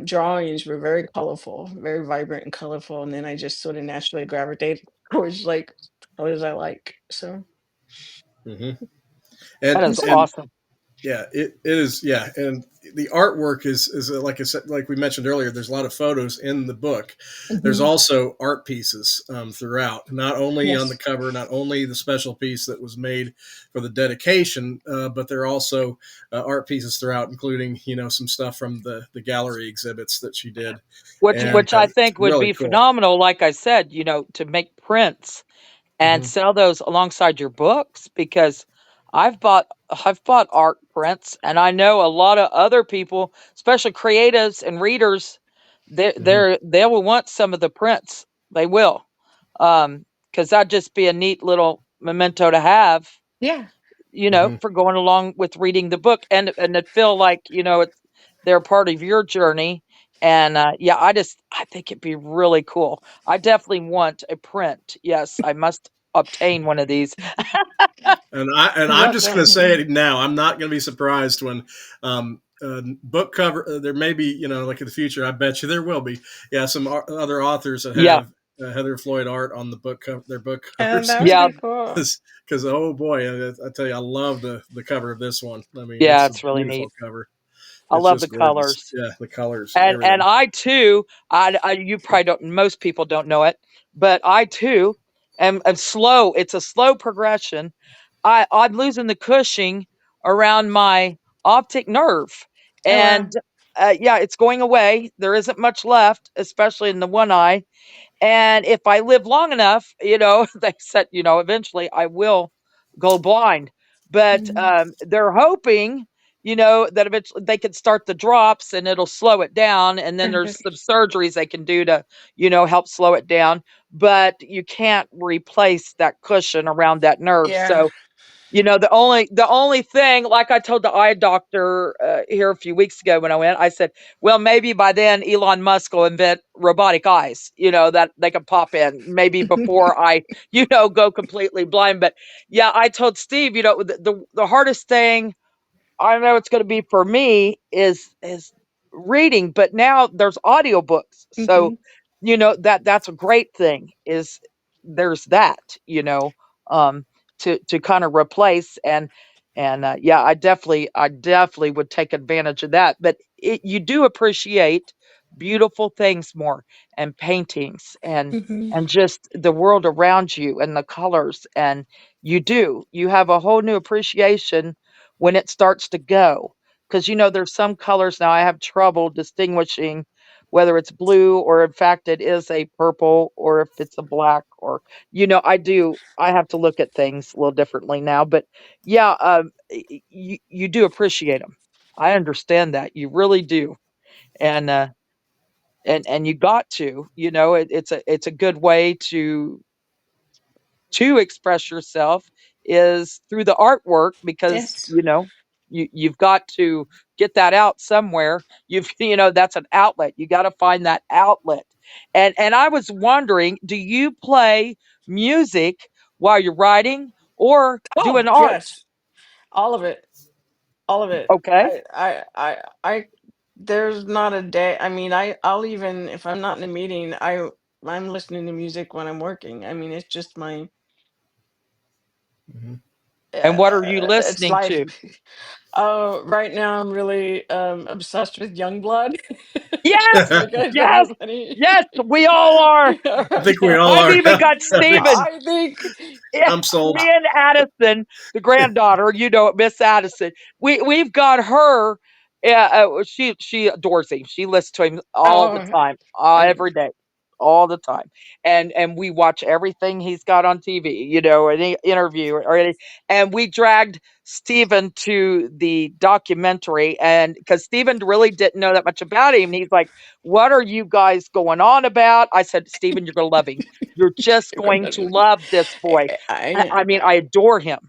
drawings were very colorful, very vibrant and colorful. And then I just sort of naturally gravitated towards like colors I like. So Hmm. That and is and awesome. Yeah, it is. Yeah, and the artwork is like I said, like we mentioned earlier. There's a lot of photos in the book. There's mhm. also art pieces throughout, not only on the Yes. cover, not only the special piece that was made for the dedication, but there are also art pieces throughout, including some stuff from the gallery exhibits that she did, and Which I it's think would really be cool. phenomenal, like I said, to make prints and Hmm. sell those alongside your books, because I've bought art prints, and I know a lot of other people, especially creatives and readers, Hmm. they will want some of the prints. They will. Because that'd just be a neat little memento to have, Yeah. Hmm. for going along with reading the book, and to feel like, they're part of your journey. And yeah, I think it'd be really cool. I definitely want a print. Yes, I must obtain one of these. And I'm just going to say Definitely. it now. I'm not going to be surprised when book cover. There may be, like in the future. I bet you there will be. Yeah, some other authors that Yeah, have Heather Floyd art on the their book And covers. that would yeah, be cool. Because oh boy, I tell you, I love the cover of this one. I mean, yeah. it's a It's really neat. beautiful cover. I It's love the just gorgeous. colors. Yeah, the colors, And everything. I too, you probably don't. Most people don't know it, but I too am slow. It's a slow progression. I'm losing the Cushing around my optic nerve, Oh wow. and yeah, it's going away. There isn't much left, especially in the one eye. And if I live long enough, they said, eventually I will go blind. But Mhm. they're hoping, that eventually they can start the drops and it'll slow it down. And then there's some surgeries they can do to, help slow it down. But you can't replace that cushion around that nerve. Yeah. So the only thing, like I told the eye doctor here a few weeks ago when I went, I said, well, maybe by then Elon Musk will invent robotic eyes, that they can pop in maybe before I, go completely blind. But yeah, I told Steve, the hardest thing I know it's going to be for me is reading, but now there's audiobooks. So, Hmm. that's a great thing, is there's that, um to kind of replace. And And yeah, I definitely would take advantage of that. But you do appreciate beautiful things more, and paintings, Hmm. and just the world around you and the colors. And you have a whole new appreciation when it starts to go. Because there's some colors now I have trouble distinguishing whether it's blue, or in fact it is a purple, or if it's a black, or I have to look at things a little differently now. But yeah, you do appreciate them. I understand that, you really do. And uh and and you got to, it's a good way to express yourself, is through the artwork, because Yes. you've got to get that out somewhere. That's an outlet. You got to find that outlet. And I was wondering, do you play music while you're writing, or Oh, doing art? yes. All of it. All of it. Okay. I there's not a day. I mean, I'll even if I'm not in a meeting, I'm listening to music when I'm working. I mean, it's just my Hmm. And what are you it's listening life. to? Oh, right now I'm really obsessed with Youngblood. Yes, Like yes, everybody. yes, we all are. I think we Yeah. all I've are. even got I think Steven. I think Yeah, I'm sold. me and Addison, the granddaughter, Miss Addison. We've got her. Yeah, she adores him. She listens to him all the oh time, and every day, all the time. And we watch everything he's got on TV. Any interview, and we dragged Stephen to the documentary, and because Stephen really didn't know that much about him, he's like, "What are you guys going on about?" I said, "Stephen, you're gonna love him. You're just going to love this boy." I mean, I adore him.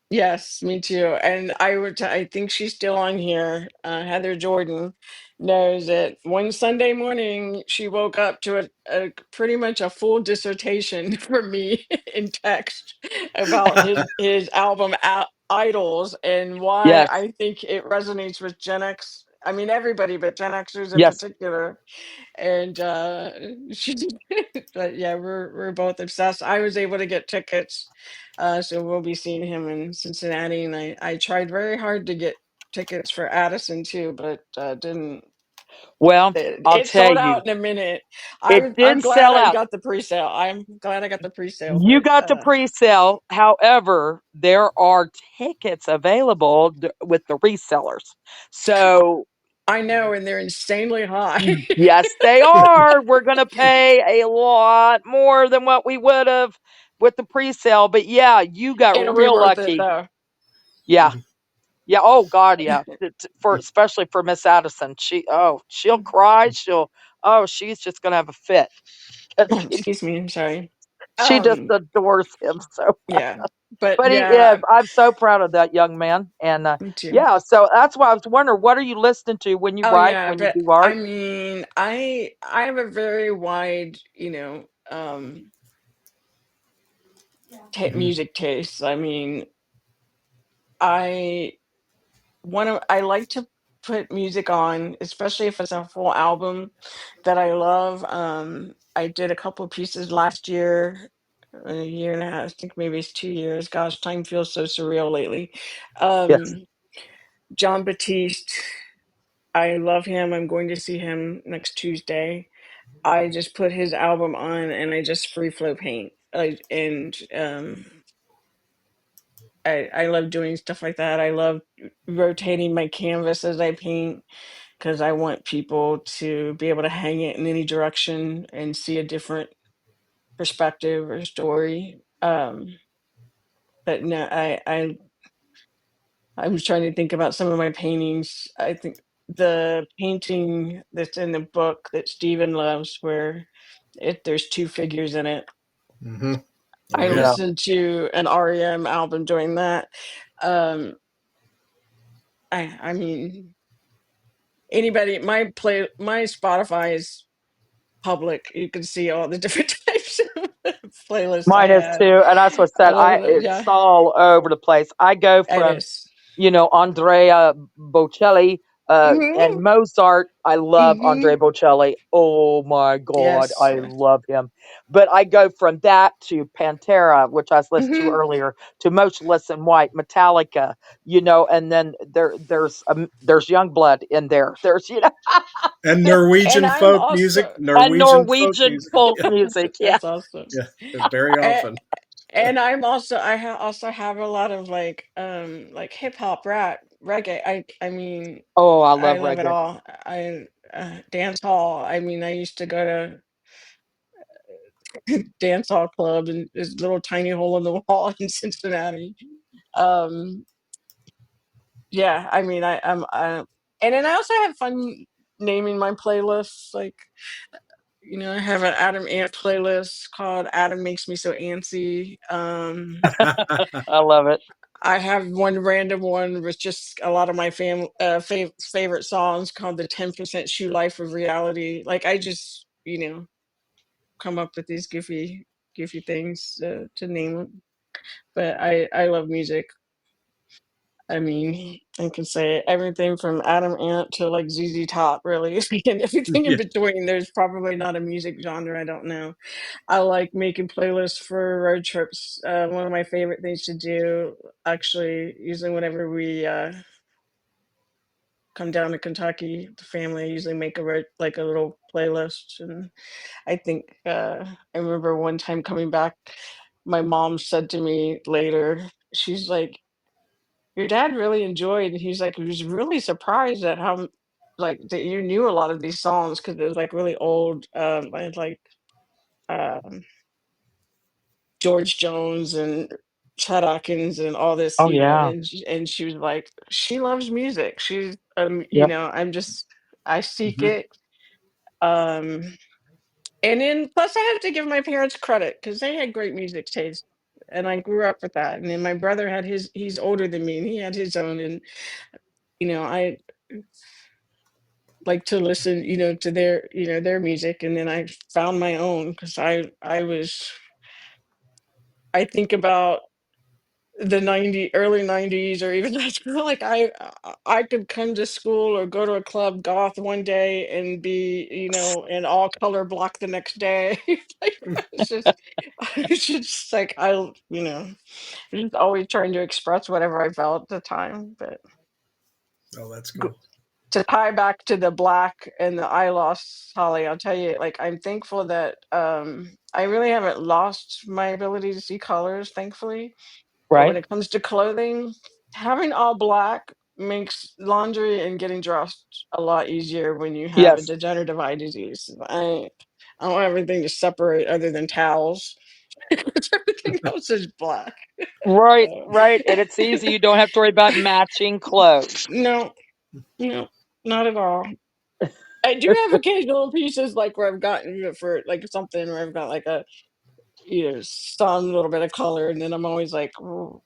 yes, me too. And I think she's still on here. Heather Jordan knows that one Sunday morning she woke up to a pretty much a full dissertation from me in text about his album Idols, and why Yes, I think it resonates with Gen X. I mean everybody, but Gen Xers in yes. particular. And she but yeah, we're both obsessed. I was able to get tickets, so we'll be seeing him in Cincinnati, and I tried very hard to get tickets for Addison too, but didn't. Well, I'll It tell sold you, out in a minute. it I'm did glad sell I out. got the pre-sale. I'm glad I got the pre-sale, You but got the pre-sale. However, there are tickets available with the resellers. So, I know, and they're insanely high. yes, they are. We're going to pay a lot more than what we would have with the pre-sale. But yeah, you got It'll be real worth it lucky. though. Yeah. Yeah. Oh God. Yeah. For especially for Miss Addison, she'll cry. She's just gonna have a fit. 'Cause Excuse me, I'm sorry. she just Um, adores him so. yeah, but But he is. yeah, I'm so proud of that young man. And me too. yeah. So that's why I was wondering, what are you listening to when you Oh write, yeah, when you but do I art? mean, I have a very wide, Hmm. music taste. I mean, I I like to put music on, especially if it's a full album that I love. I did a couple of pieces last year, a year and a half, I think maybe it's 2 years. Gosh, time feels so surreal lately. Yes. Um, John Batiste, I love him. I'm going to see him next Tuesday. I just put his album on and I just free flow paint. And I love doing stuff like that. I love rotating my canvas as I paint because I want people to be able to hang it in any direction and see a different perspective or story. But no, I was trying to think about some of my paintings. I think the painting that's in the book that Stephen loves, where there's two figures in it. Hmm. Oh I yeah. Yeah. listened to an REM album doing that. Um, I mean, anybody, my Spotify is public. You can see all the different types of playlists I Mine is have. too. And that's what I said. I love it. It's Yeah, all over the place. I go it from, is. Andrea Bocelli. And Mhm. Mozart, I love Andre Mhm. Bocelli. Oh my God, Yes. I love him. But I go from that to Pantera, which I was listening to Mhm. earlier, to Motionless in White, Metallica, and then there's Youngblood in there. There's And And Norwegian I'm folk music. also and Norwegian folk Norwegian music. folk Yeah, music. Yeah. that's awesome. yeah, very And, often. and I'm also also have a lot of like hip hop, rap, reggae. I mean, Oh, I I love love it reggae. all. I dance hall. I mean, I used to go to dance hall club in this little tiny hole in the wall in Cincinnati. Um, yeah, I mean, and then I also have fun naming my playlists. Like, I have an Adam Ant playlist called "Adam Makes Me So Antsy." I love it. I have one random one with just a lot of my favorite songs called "The 10% Shoe Life of Reality." Like, I just come up with these goofy things to name them. But I love music. I mean, I can say everything from Adam Ant to like ZZ Top, really, and everything in Yeah. between. There's probably not a music genre I don't know. I like making playlists for road trips. One of my favorite things to do, actually, usually whenever we come down to Kentucky, the family usually make like a little playlist. And I think I remember one time coming back, my mom said to me later, she's like, your dad really enjoyed, he's like, he was really surprised at how like that you knew a lot of these songs because it was like really old. I had like um George Jones and Chet Atkins and all this, Oh yeah. and she was like, she loves music. She's Yep. I seek Mhm. it. Um and then plus I have to give my parents credit because they had great music taste. And I grew up with that. And then my brother had he's older than me and he had his own. And I like to listen, to their music, and then I found my own because I think about the early 90s or even high school. Like I could come to school or go to a club goth one day and be, in all color block the next day. Like, it's just it's just like I'm just always trying to express whatever I felt at the time. But Oh, that's cool. to tie back to the black and the I lost Holly, I'll tell you, like, I'm thankful that I really haven't lost my ability to see colors, thankfully. But when Right. it comes to clothing, having all black makes laundry and getting dressed a lot easier when you have a Yes. degenerative eye disease. I don't have anything to separate other than towels. Everything else is black. Right. So Right. And it's easy. You don't have to worry about matching clothes. no, no, not at all. I do have occasional pieces like where I've gotten for like something where I've got like some little bit of color, and then I'm always like, oh,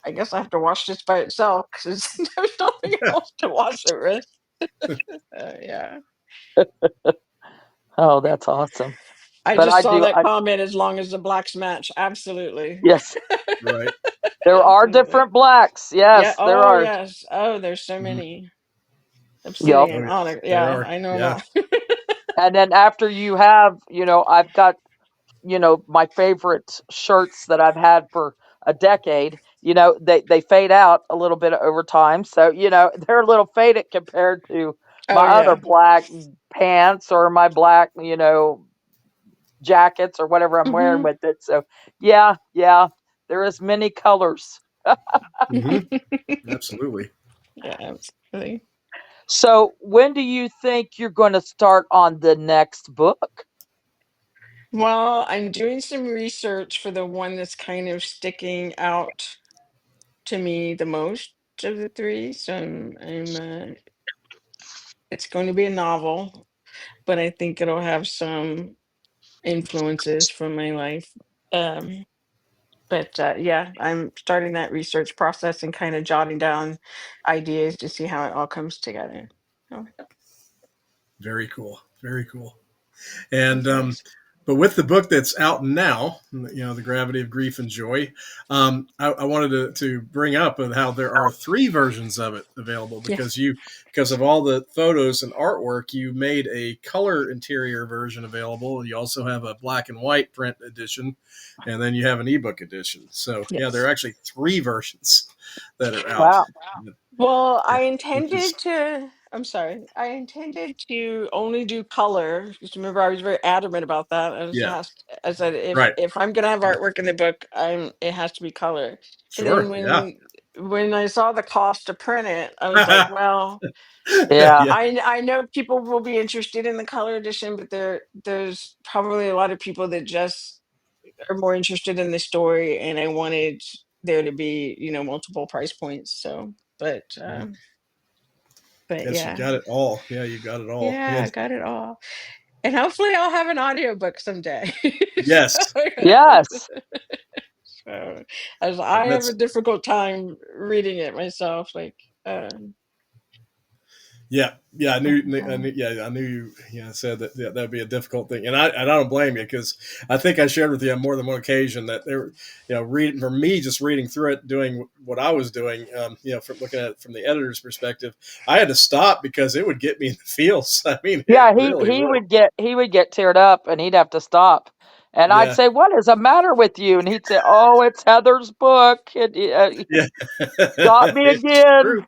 I guess I have to wash this by itself because there's nothing else to wash it with. Yeah, Oh, that's awesome. I But just I saw do. that comment. As long as the blacks match, absolutely. Yes, Right. there are Absolutely. different blacks. Yeah. Yes, there Oh are. yes. Oh, there's so Mhm. many. Yep. Oh Obsidian, yes, onyx. there Yeah, are. I know them Yeah. all. And then after you have, I've got, my favorite shirts that I've had for a decade. They fade out a little bit over time, so they're a little faded compared to Oh my other yeah. black pants or my black, jackets or whatever I'm wearing Hmm. with it. So yeah, yeah, there is many colors. Hmm. Absolutely. Yeah, absolutely. So when do you think you're going to start on the next book? Well, I'm doing some research for the one that's kind of sticking out to me the most of the three. So it's going to be a novel, but I think it'll have some influences from my life. Um, but yeah, I'm starting that research process and kind of jotting down ideas to see how it all comes together. Oh, Very cool. Very cool. And that's nice. but with the book that's out now, The Gravity of Grief and Joy, I wanted to bring up how there are three versions of it available Yes. because of all the photos and artwork, you made a color interior version available. You also have a black and white print edition, and then you have an ebook edition. So yeah, there Yes. are actually three versions that are out. Wow. Well, Yeah, I which is intended to, I'm sorry, I intended to only do color. Because remember, I was very adamant about that. yeah, I said, right. if I'm gonna have Yeah. artwork in the book, it has to be color. And then Sure. Yeah. when I saw the cost to print it, I was like, well, Yeah. Yeah. I know people will be interested in the color edition, but there's probably a lot of people that just are more interested in the story, and I wanted there to be, multiple price points. So, but Yes, you yeah, got it all. Yeah, you got it all. yeah, I And got it all. And hopefully I'll have an audiobook someday. yes, Yes. So, as I have a that's difficult time reading it myself, like, yeah, yeah. I knew you. Yeah, said that. Yeah, that'd be a difficult thing, and I don't blame you because I think I shared with you on more than one occasion that there, reading for me, just reading through it, doing what I was doing, from looking at it from the editor's perspective, I had to stop because it would get me in the feels. I mean, it Yeah, he really he would. would get teared up and he'd have to stop. And I'd Yeah, say, "What is the matter with you?" And he'd say, "Oh, it's Heather's book. It yeah. got me It's again." true.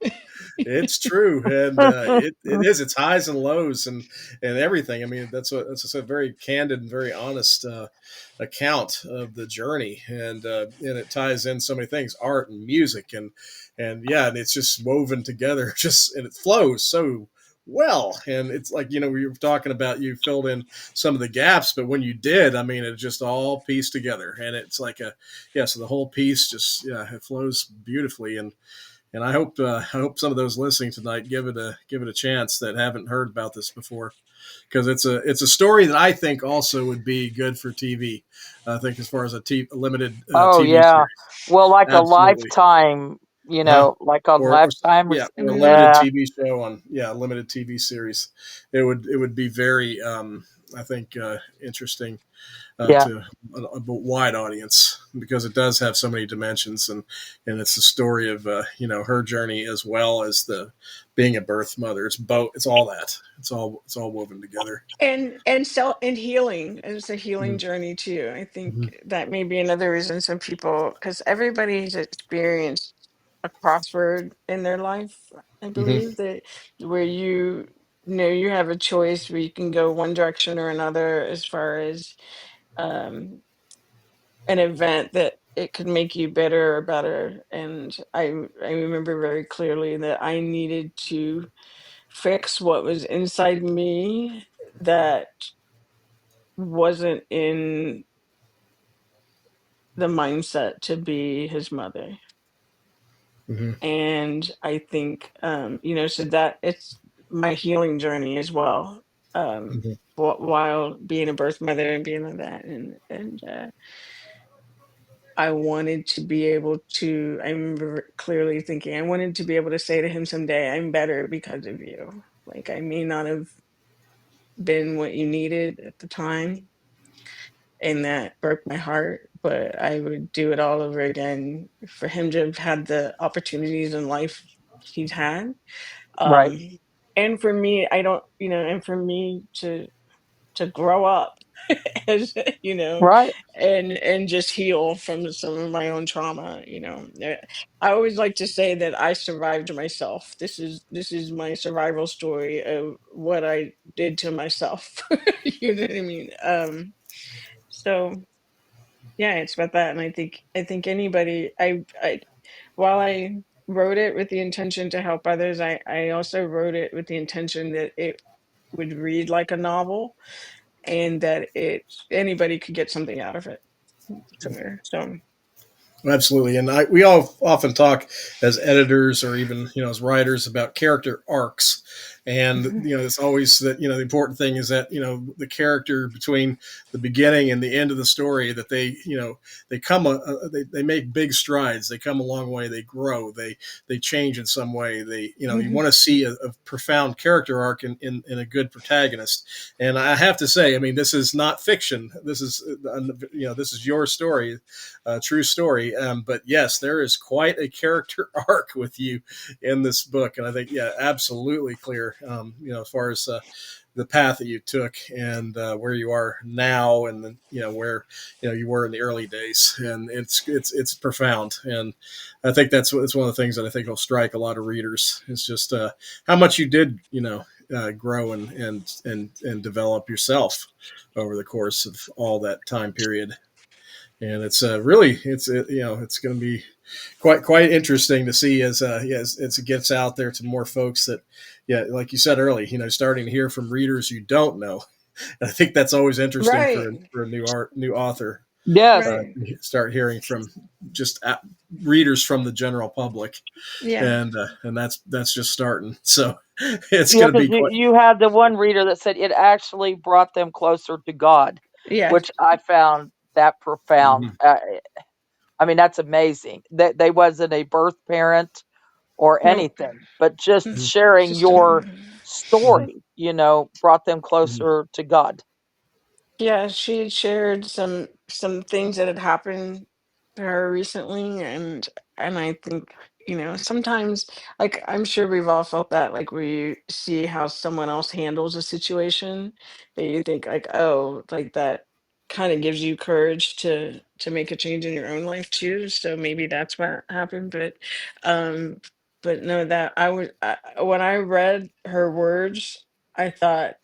It's true, and it is. It's highs and lows, and everything. I mean, that's a very candid and very honest account of the journey, and it ties in so many things, art and music, and yeah, and it's just woven together, just and it flows so well. And it's like we were talking about, you filled in some of the gaps, but when you did, I mean, it just all pieced together, and it's like so the whole piece just it flows beautifully. And I hope some of those listening tonight give it a chance that haven't heard about this before, because it's a story that I think also would be good for TV. I think as far as a limited Oh TV yeah. series, Well, like a absolutely. Lifetime, Uh-huh. like on Or Lifetime or yeah, or a limited yeah, TV show on a limited TV series. It would be very I think interesting yeah, to a wide audience because it does have so many dimensions, and it's the story of her journey as well as the being a birth mother. It's both. It's all that. It's all woven together. And healing. It's a healing Mm-hmm. journey too. I Mm-hmm. think that may be another reason some people, because everybody's experienced a crossword in their life. I Mm-hmm. believe that where you have a choice where you can go one direction or another as far as um, an event that it could make you better or better. And I remember very clearly that I needed to fix what was inside me that wasn't in the mindset to be his mother. Mm-hmm. And I think, so that it's my healing journey as well. Mm-hmm. While being a birth mother and being like that, and I wanted to be able to. I remember clearly thinking I wanted to be able to say to him someday, "I'm better because of you." Like, I may not have been what you needed at the time, and that broke my heart, but I would do it all over again for him to have had the opportunities in life he's had. right, Um, and for me, I don't, and for me to grow up as right, and just heal from some of my own trauma. I always like to say that I survived myself. This is my survival story of what I did to myself. You know what I mean? So yeah, it's about that. And I think anybody, while I wrote it with the intention to help others, I also wrote it with the intention that it would read like a novel, and that anybody could get something out of it somewhere. So Absolutely, and we all often talk as editors or even as writers about character arcs, And it's always that the important thing is that the character between the beginning and the end of the story, that they come they make big strides, they come a long way, they grow, they change in some way, you Mhm. want to see a profound character arc in a good protagonist. And I have to say, I mean, this is not fiction, this is this is your story, true story. But yes, there is quite a character arc with you in this book, and I think, yeah, absolutely clear. As far as the path that you took, and where you are now, and then where you were in the early days, and it's profound. And I think it's one of the things that I think will strike a lot of readers. It's just how much you did grow and develop yourself over the course of all that time period. And it's really it's going to be quite interesting to see as it gets out there to more folks, that like you said early, starting to hear from readers you don't know. And I think that's always interesting for Right. a new author. Yes. uh, Right. Start hearing from just readers from the general public, Yeah. and that's just starting. So it's Yeah, going to because be quite. you had the one reader that said it actually brought them closer to God, Yeah. which I found that profound. Mhm, I mean, that's amazing. That they wasn't a birth parent or Nope. anything, but just Mm. mhm, sharing Just your mhm, story, brought them mhm, closer to God. yeah, she had shared some things that had happened to her recently, and I think, sometimes, like, I'm sure we've all felt that, like, we see how someone else handles a situation, that you think, like, oh, like, that kind of gives you courage to make a change in your own life too. So maybe that's what happened. Um but no, that when I read her words, I thought,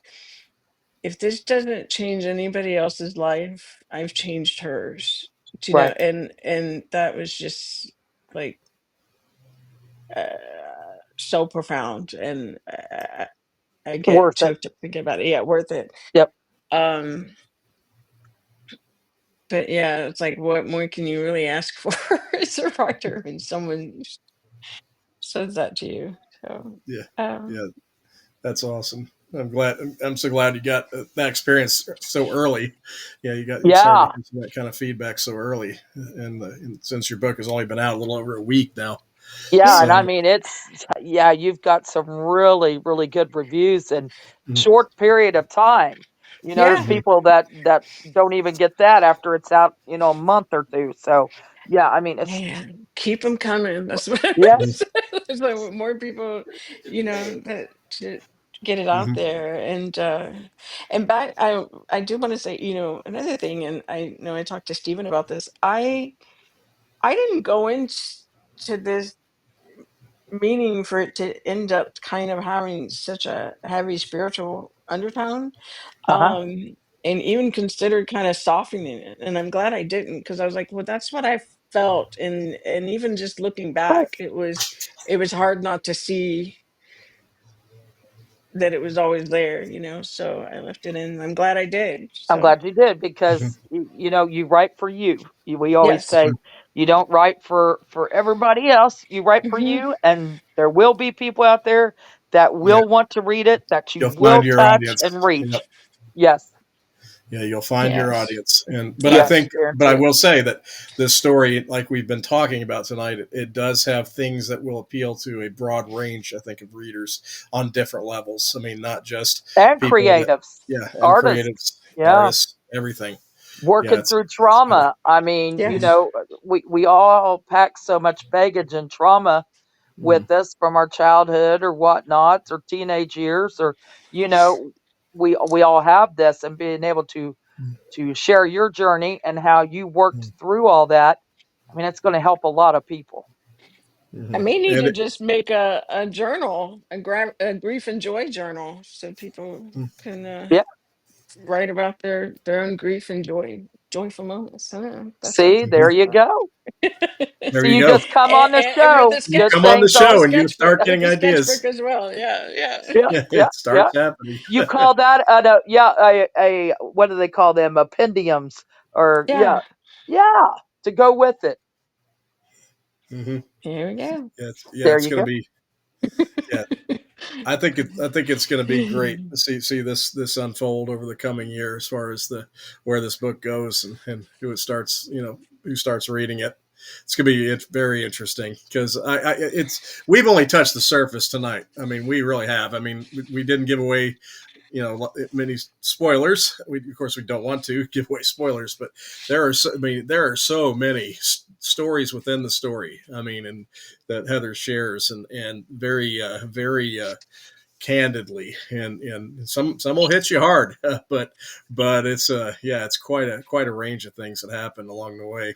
if this doesn't change anybody else's life, I've changed hers. Right. And that was just like, uh, so profound, and I get Worth it. choked up thinking about it. Yeah, worth it. Yep. Um, but yeah, it's like, what more can you really ask for as a writer when someone says that to you? So, yeah, um, yeah. That's awesome. I'm glad. I'm so glad you got that experience so early. Yeah, you started Yeah. to get some that kind of feedback so early, and since your book has only been out a little over a week now, Yeah, and yeah, I so mean yeah, you've got some really, really good reviews in mhm, short period of time. There's yeah, mhm, people that don't even get that after it's out, a month or two. So yeah, I mean it's man, keep them coming. That's what I mhm, yes. say. It's like, more people, that to get it out mhm, there. And back, I do want to say, another thing, and I know I talked to Stephen about this. I didn't go into this meaning for it to end up kind of having such a heavy spiritual undertone, Uh-huh. um and even considered kind of softening it, and I'm glad I didn't, because I was like, well, that's what I felt, and even just looking Right. back, it was hard not to see that it was always there, so I left it in. I'm glad I did. I'm So glad you did mhm. because you write for you. We always yes. say you don't write for everybody else. You write for Hmm. you, and there will be people out there that Yeah, will want to read it that you you'll will find your touch audience. and Yep. reach. Yes, Yeah, you'll find your Yes. audience. But I yes, think, Yes. but I guarantee it. will say that this story, like we've been talking about tonight, it does have things that will appeal to a broad range, I think, of readers on different levels. I mean, not just And people that, creatives, yeah, and artists. creatives, Yeah, artists, everything. Yeah, working through it's good. trauma. I mean, Mhm, Yes. we all pack so much baggage and trauma mhm, with us from our childhood or whatnot or teenage years or you know we all have this, and being able to share your journey and how you worked mhm, through all that. I mean, it's going to help a lot of people. I mhm. may need And to it, just make a journal, a grief and joy journal, so people mm, can Yeah. write about their own grief and joyful moments. I don't know. That sounds See, there mhm. you fun. go. There So you you go. just come on the And with the show, You just come on the saying with the show don't. and you sketchbook start getting with the sketchbook ideas. as well. Yeah, yeah. Yeah, Yeah, yeah, it yeah. starts happening. You call that yeah, a what do they call them, appendiums, or yeah, Yeah. yeah, to go with it. Hmm. Here we go. Yeah, There it's you going to go. be. Yeah, I think it's going to be great to see this unfold over the coming year as far as the where this book goes and who it starts who starts reading it. It's very interesting because it's we've only touched the surface tonight. I mean, we really have. I mean, we didn't give away many spoilers. Of course we don't want to give away spoilers, but there are so many stories within the story. I mean, and that Heather shares and very candidly, and some will hit you hard, but it's it's quite a range of things that happen along the way,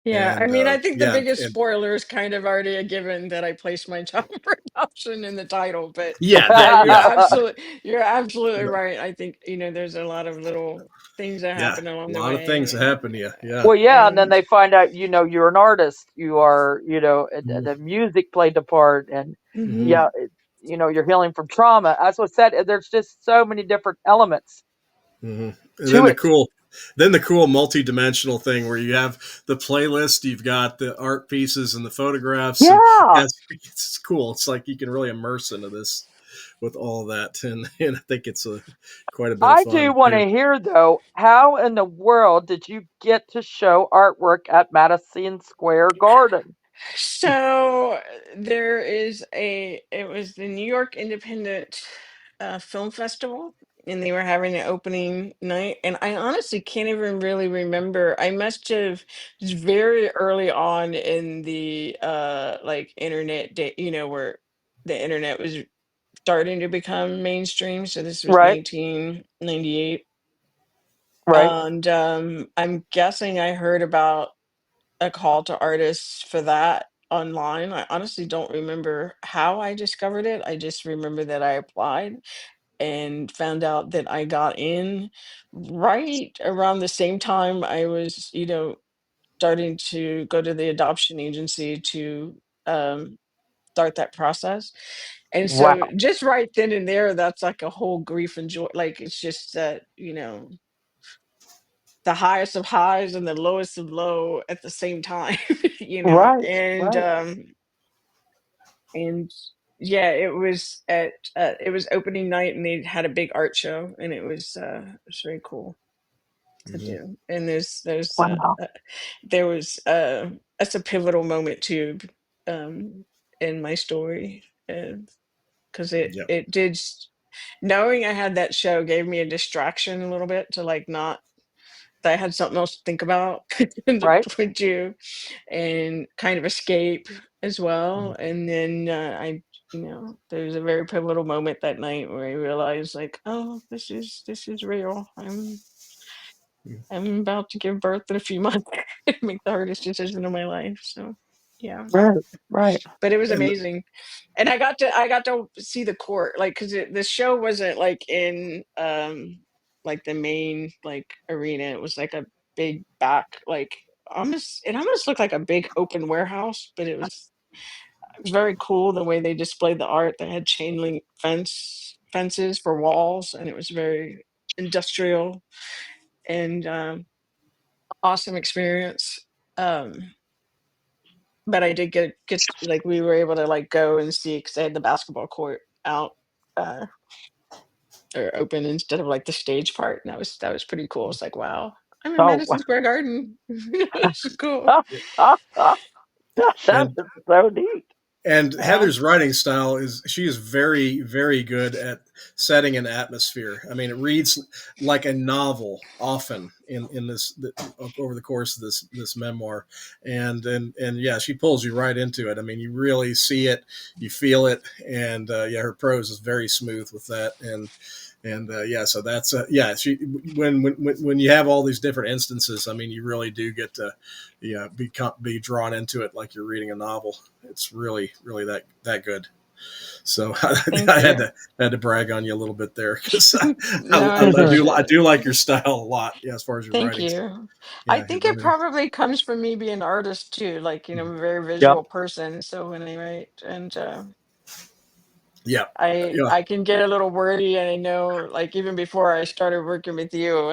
Yeah, I and mean, I think the yeah, biggest and spoiler is kind of already a given that I placed my job for adoption in the title, but yeah yeah, that yeah you're absolutely but, right. I think, there's a lot of little things that yeah happen along a the lot of things way, that happen to you. Yeah. Well, yeah, and then and they find out, you're an artist. You are, the Mm-hmm. music played a part, and mhm. Mm-hmm. yeah, you're healing from trauma. As was said, there's just so many different elements Mm-hmm. And to then it. the cool multi-dimensional thing where you have the playlist, you've got the art pieces and the photographs, and Yeah, yeah, it's cool. It's like you can really immerse into this with all that, and I think it's quite a bit of I do fun want too. to hear though. How in the world did you get to show artwork at Madison Square Garden? So it was the New York Independent Film Festival, and they were having an opening night. And I honestly can't even really remember. I must have it was very early on in the like internet day, where the internet was starting to become mainstream. So this was Right, 1998, right, and I'm guessing I heard about a call to artists for that online. I honestly don't remember how I discovered it. I just remember that I applied and found out that I got in right around the same time I was, starting to go to the adoption agency to start that process. And so wow, just right then and there, that's like a whole grief and joy. Like it's just that, the highest of highs and the lowest of low at the same time, right, and right. and yeah, it was opening night, and they had a big art show, and it was very cool to Mm-hmm. do. And Wow, there was that's a pivotal moment too, um in my story, because Yep. it did knowing I had that show gave me a distraction a little bit to like not that I had something else to think about to right. do and kind of escape as well. And then there was a very pivotal moment that night where I realized like, oh, this is real. I'm about to give birth in a few months and make the hardest decision of my life. So yeah. Right, right, But it was And amazing. And I got to see the court, like, because the show wasn't like in like the main like arena. It was like a big back, like, almost looked like a big open warehouse, but it was very cool the way they displayed the art. They had chain link fences for walls, and it was very industrial and awesome experience. Um, but I did get like we were able to like go and see because they had the basketball court out uh or open instead of like the stage part, and that was pretty cool. It's like, wow, I'm in oh, Madison Square Garden. This is cool. wow. That and is so neat. and Wow. Heather's writing style is she is very good at setting an atmosphere. I mean, it reads like a novel often in over the course of this memoir, and yeah, she pulls you right into it. I mean, you really see it, you feel it, and yeah, her prose is very smooth with that, and yeah, so that's yeah. She when you have all these different instances, I mean, you really do get to yeah be drawn into it like you're reading a novel. It's really that good. So Thank you. I had to brag on you a little bit there because No, I appreciate I it. do like your style a lot. Yeah, as far as your Thank writing, you. I yeah, your think it writing. probably comes from me being an artist too. Like, I'm a very Yep. visual person. So when I write, and Yeah, yeah. I can get a little wordy, and I know, like, even before I started working with you,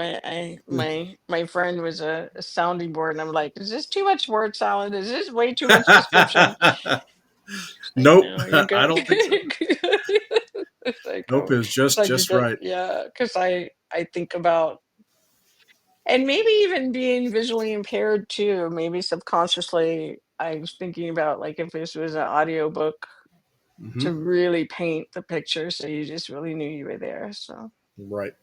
my friend was a sounding board, and I'm like, is this too much word salad? Is this way too much description? Like, Nope, no, you're I good. don't think so. It's like, Nope oh, is it's like you're just good. right. Yeah, because I think about, and maybe even being visually impaired too. Maybe subconsciously, I was thinking about like if this was an audio book Hmm. to really paint the picture, so you just really knew you were there. So Right.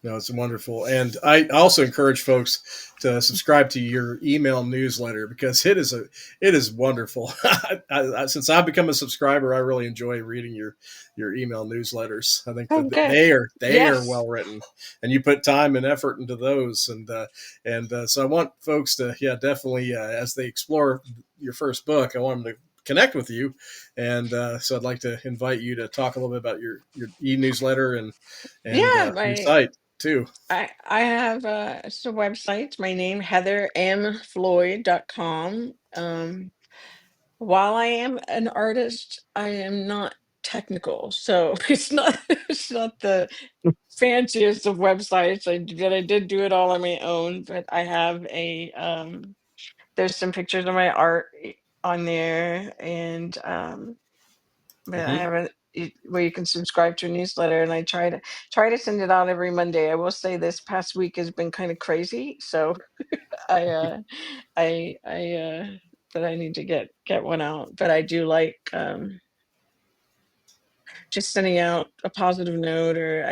No, it's wonderful. And I also encourage folks to subscribe to your email newsletter because it is wonderful. Since I've become a subscriber, I really enjoy reading your email newsletters. I think oh, that good. they are Yes. well written, and you put time and effort into those. And so I want folks to, yeah, definitely, as they explore your first book, I want them to connect with you. And so I'd like to invite you to talk a little bit about your e-newsletter and Yeah, your my site too. I have it's a website. My name heathermfloyd.com. While I am an artist, I am not technical, so it's not the fanciest of websites. I did do it all on my own, but I have a there's some pictures of my art on there, and but I Hmm. haven't where you can subscribe to a newsletter, and I try to send it out every Monday. I will say this past week has been kind of crazy, so I I but I need to get one out. But I do like just sending out a positive note, or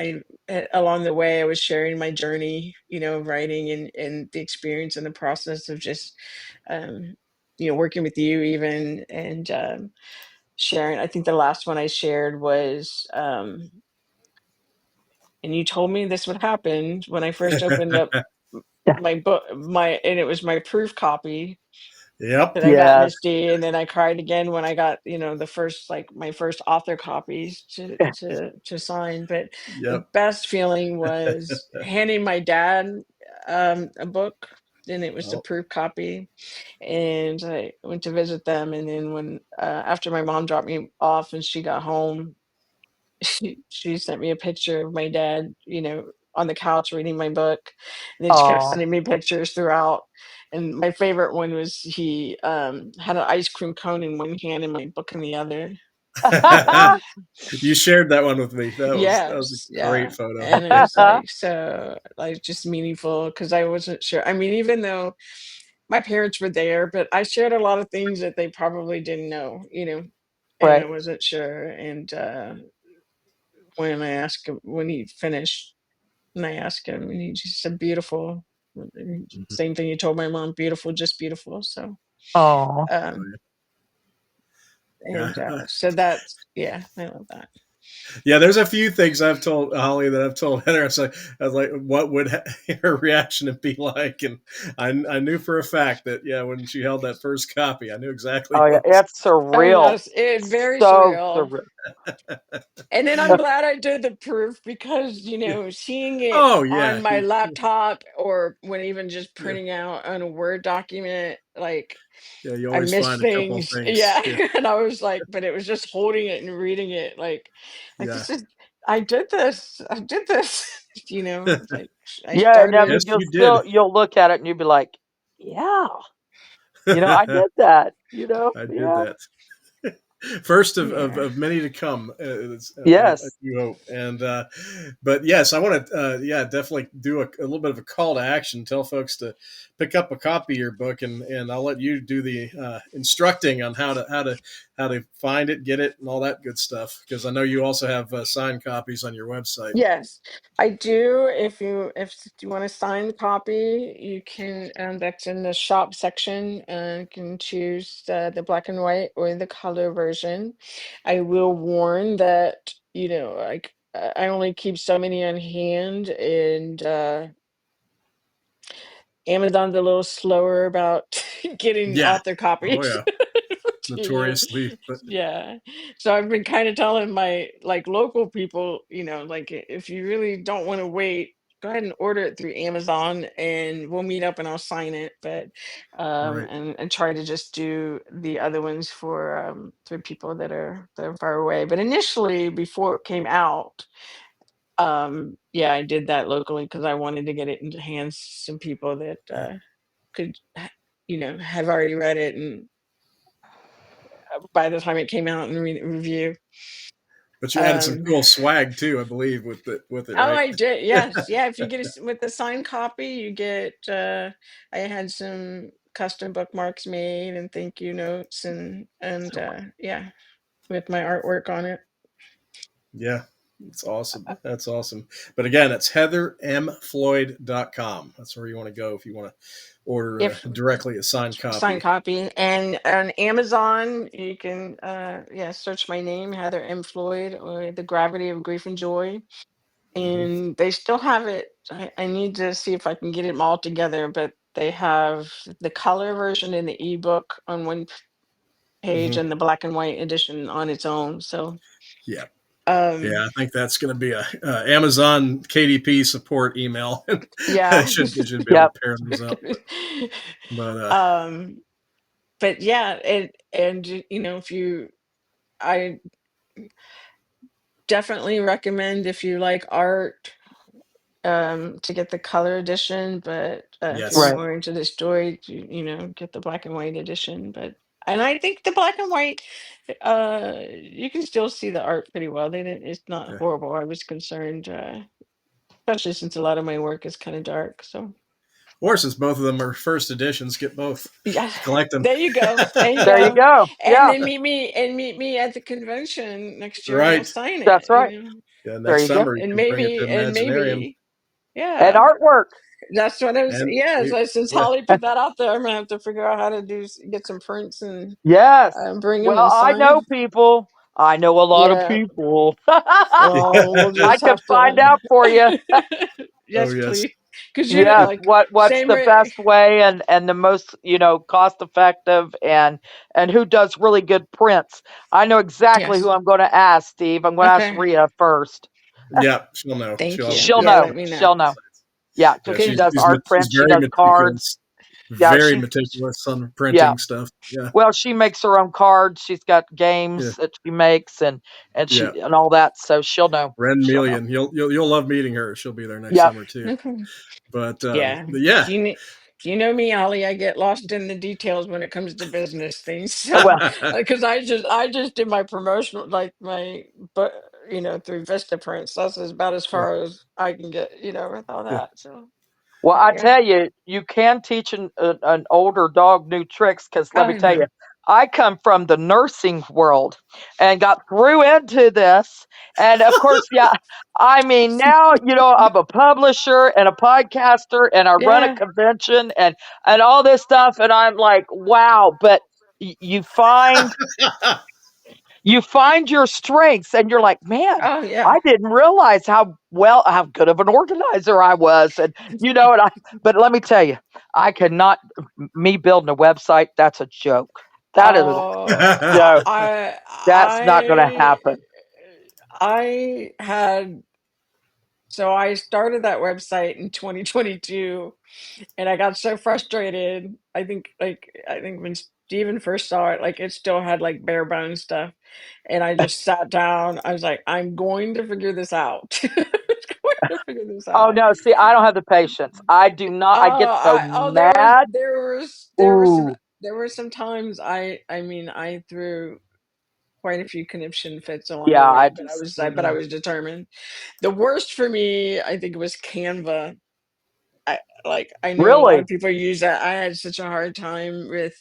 along the way I was sharing my journey, of writing, and the experience and the process of just um working with you even, and sharing. I think the last one I shared was and you told me this would happen when I first opened up my book, and it was my proof copy Yep. that I got, Yes. Misty, and then I cried again when I got, the first, like, my first author copies to sign. But the Yep. best feeling was handing my dad a book, and it was the Oh. proof copy, and I went to visit them, and then when after my mom dropped me off and she got home, she sent me a picture of my dad, on the couch reading my book, and then she kept Oh. sending me pictures throughout. And my favorite one was he had an ice cream cone in one hand and my book in the other. You shared that one with me. That was Yes, a great yeah. photo. And it was like so like just meaningful because I wasn't sure. I mean, even though my parents were there, but I shared a lot of things that they probably didn't know, and I Right. wasn't sure. And when I asked him when he finished, and I asked him, and he just said, "Beautiful." Mhm. Same thing he told my mom, "Beautiful, just beautiful." So, Oh. um, Yeah. and so that's yeah, I love that. Yeah, there's a few things I've told Holly that I've told Heather. I was like, what would her reaction be like? And I knew for a fact that, yeah, when she held that first copy, I knew exactly Oh yeah. what was. It's Oh surreal. yes, it's very So surreal. surreal. And then I'm glad I did the proof because, Yeah. seeing it Oh on yeah. my laptop or when even just Yeah. printing out on a Word document, like Yeah. You I always miss find a couple of things. things. Yeah. Yeah. And I was like, but it was just holding it and reading it like Yeah. this is I did this. I did this. It's like I Yeah, and I started. mean Yes, you did. you'll look at it and you'll be like, yeah, I did that. I did Yeah. that. First Yeah. of many to come. I Yes. do hope. And but yes, I want to yeah, definitely do a little bit of a call to action. Tell folks to pick up a copy of your book, and I'll let you do the instructing on how to find it, get it, and all that good stuff. Because I know you also have signed copies on your website. Yes, I do. If you want to sign the copy, you can. That's in the shop section. You can choose the black and white or the color version. I will warn that like I only keep so many on hand, and Amazon's a little slower about getting Yeah. author Oh copies yeah. to you. Notoriously, but Yeah. So I've been kind of telling my like local people, like if you really don't want to wait, go ahead and order it through Amazon and we'll meet up and I'll sign it. But right. and try to just do the other ones for people that are far away. But initially before it came out, yeah, I did that locally because I wanted to get it into hands some people that could have already read it, and by the time it came out in review. But you added some cool swag too, I believe, with it, Oh, right? I did. Yes. Yeah. If you get with the signed copy, you get, I had some custom bookmarks made and thank you notes yeah, with my artwork on it. Yeah, it's awesome. That's awesome. But again, it's heathermfloyd.com. That's where you want to go if you want to order If directly a signed signed copy. copy, and on Amazon, you can, yeah, search my name, Heather M. Floyd, or The Gravity of Grief and Joy. Hmm. And they still have it. I need to see if I can get them all together, but they have the color version and the ebook on one page Hmm. and the black and white edition on its own. So, Yeah. um, Yeah, I think that's going to be a Amazon KDP support email. yeah. They should be able Yep. to pair those up. But um, but yeah, and if I definitely recommend, if you like art, to get the color edition, but if you're yes, Right. more into the story, get the black and white edition. But and I think the black and white, you can still see the art pretty well. They didn't. It's not yeah. horrible. I was concerned, especially since a lot of my work is kind of dark. So Or since both of them are first editions, get both. yeah, Collect them. there you go. There you There you go. go. And Yeah, then meet me at the convention next year, and I'll Right. sign that's it. right. Yeah, There next you go. summer you And can bring it to Imaginarium. maybe, And yeah. artwork. That's what I was. And Yes, you, since yeah, Holly put that out there, I'm gonna have to figure out how to get some prints and Yes. bring them Well, and I sign know them. people. I know a lot of Yeah. people. Well, we'll I just can have find to. out for you. oh Yes, yes, please. Because Yes, like what's same the rate. best way and the most, cost effective and who does really good prints. I know exactly who Yes. I'm going to ask, Steve. I'm going to ask Okay. Rhea first. yeah, she'll know. Thank She'll have you. She'll Yeah. good know. Let me know. She'll know. Yeah, Yeah, because she Because does art she's prints, she very does cards. meticulous, Yeah, very she meticulous on yeah. printing stuff. Yeah, Well, she makes her own cards. She's got yeah, games that she makes yeah. and all that. So she'll know. Ren She'll know. Million, you'll love meeting her. She'll be there next Yep. summer too. okay. But Yeah. yeah, You kn- you know me, Ollie. I get lost in the details when it comes to business things. Well, So, because I just did my promotional, like my, but through Vista Prints. That's about as yeah, far as I can get, with all yeah. that. So, well, I yeah. tell you, you can teach an older dog new tricks because let Oh me tell yeah. you, I come from the nursing world and got through into this. And of course, yeah, I mean, now, I'm a publisher and a podcaster and I run a Yeah. convention and all this stuff. And I'm like, wow, but you find your strengths and you're like, man, Oh yeah. I didn't realize how good of an organizer I was. And, but let me tell you, I cannot, me building a website, that's a joke. That is a Oh, joke. That's not going to I happen. I had so I started that website in 2022, and I got so frustrated. I think when Steven first saw it, like it still had like bare bones stuff, and I just sat down. I was like, I'm going to figure this out. I'm going to figure this Oh, out. no. See, I don't have the patience. I do not. I get so There was mad. Ooh, there were some times I mean I threw quite a few conniption fits along the yeah, I way, but just, I was determined. The worst for me, I think, was Canva. I know a lot really, of people use that. I had such a hard time with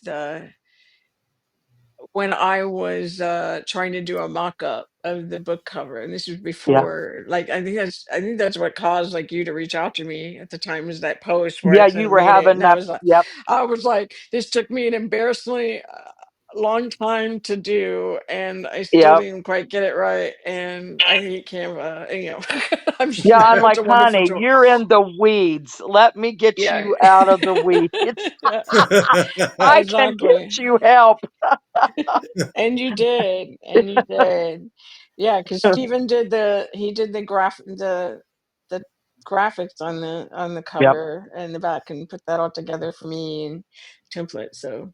when I was trying to do a mock-up of the book cover, and this was yeah. before, like I think that's what caused like you to reach out to me at the time, was that post where I Yeah, kind you of were made it, having and that. Yep. I was like, this took me an embarrassingly long time to do, and I still Yep. didn't quite get it right, and I hate Canva. And, Yeah, I I'm know it's like, a wonderful honey, tool. you're in the weeds. Let me get Yeah, you out of the weeds. yeah, I can exactly. get you help. And you did, and you did. Yeah, because Steven did the graphics on the Yep. cover and the back, and put that all together for me and template. So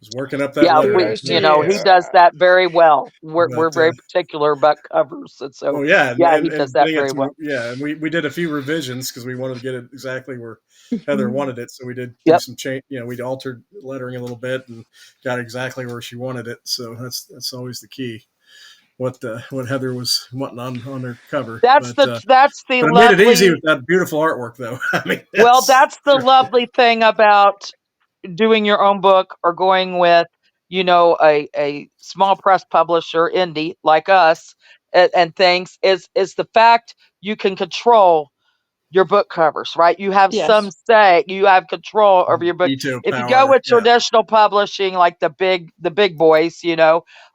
was working up that Yeah, letter. we, Kudos to he you. does that very well. We're But very particular about covers, and so well, yeah, yeah, he does and that getting it very to well. yeah, and we did a few revisions because we wanted to get it exactly where Heather wanted it. So we did do Yep, some change. We altered lettering a little bit and got exactly where she wanted it. So that's always the key. What Heather was wanting on her cover, that's the but it made it easy lovely. with that beautiful artwork, though. I mean, Well, that's that's the lovely thing about doing your own book or going with, a small press publisher, indie like us, and things is the fact you can control your book covers, right? You have some Yes. say, you have control over your book. detail If you go power. with Yeah, traditional publishing, like the big boys,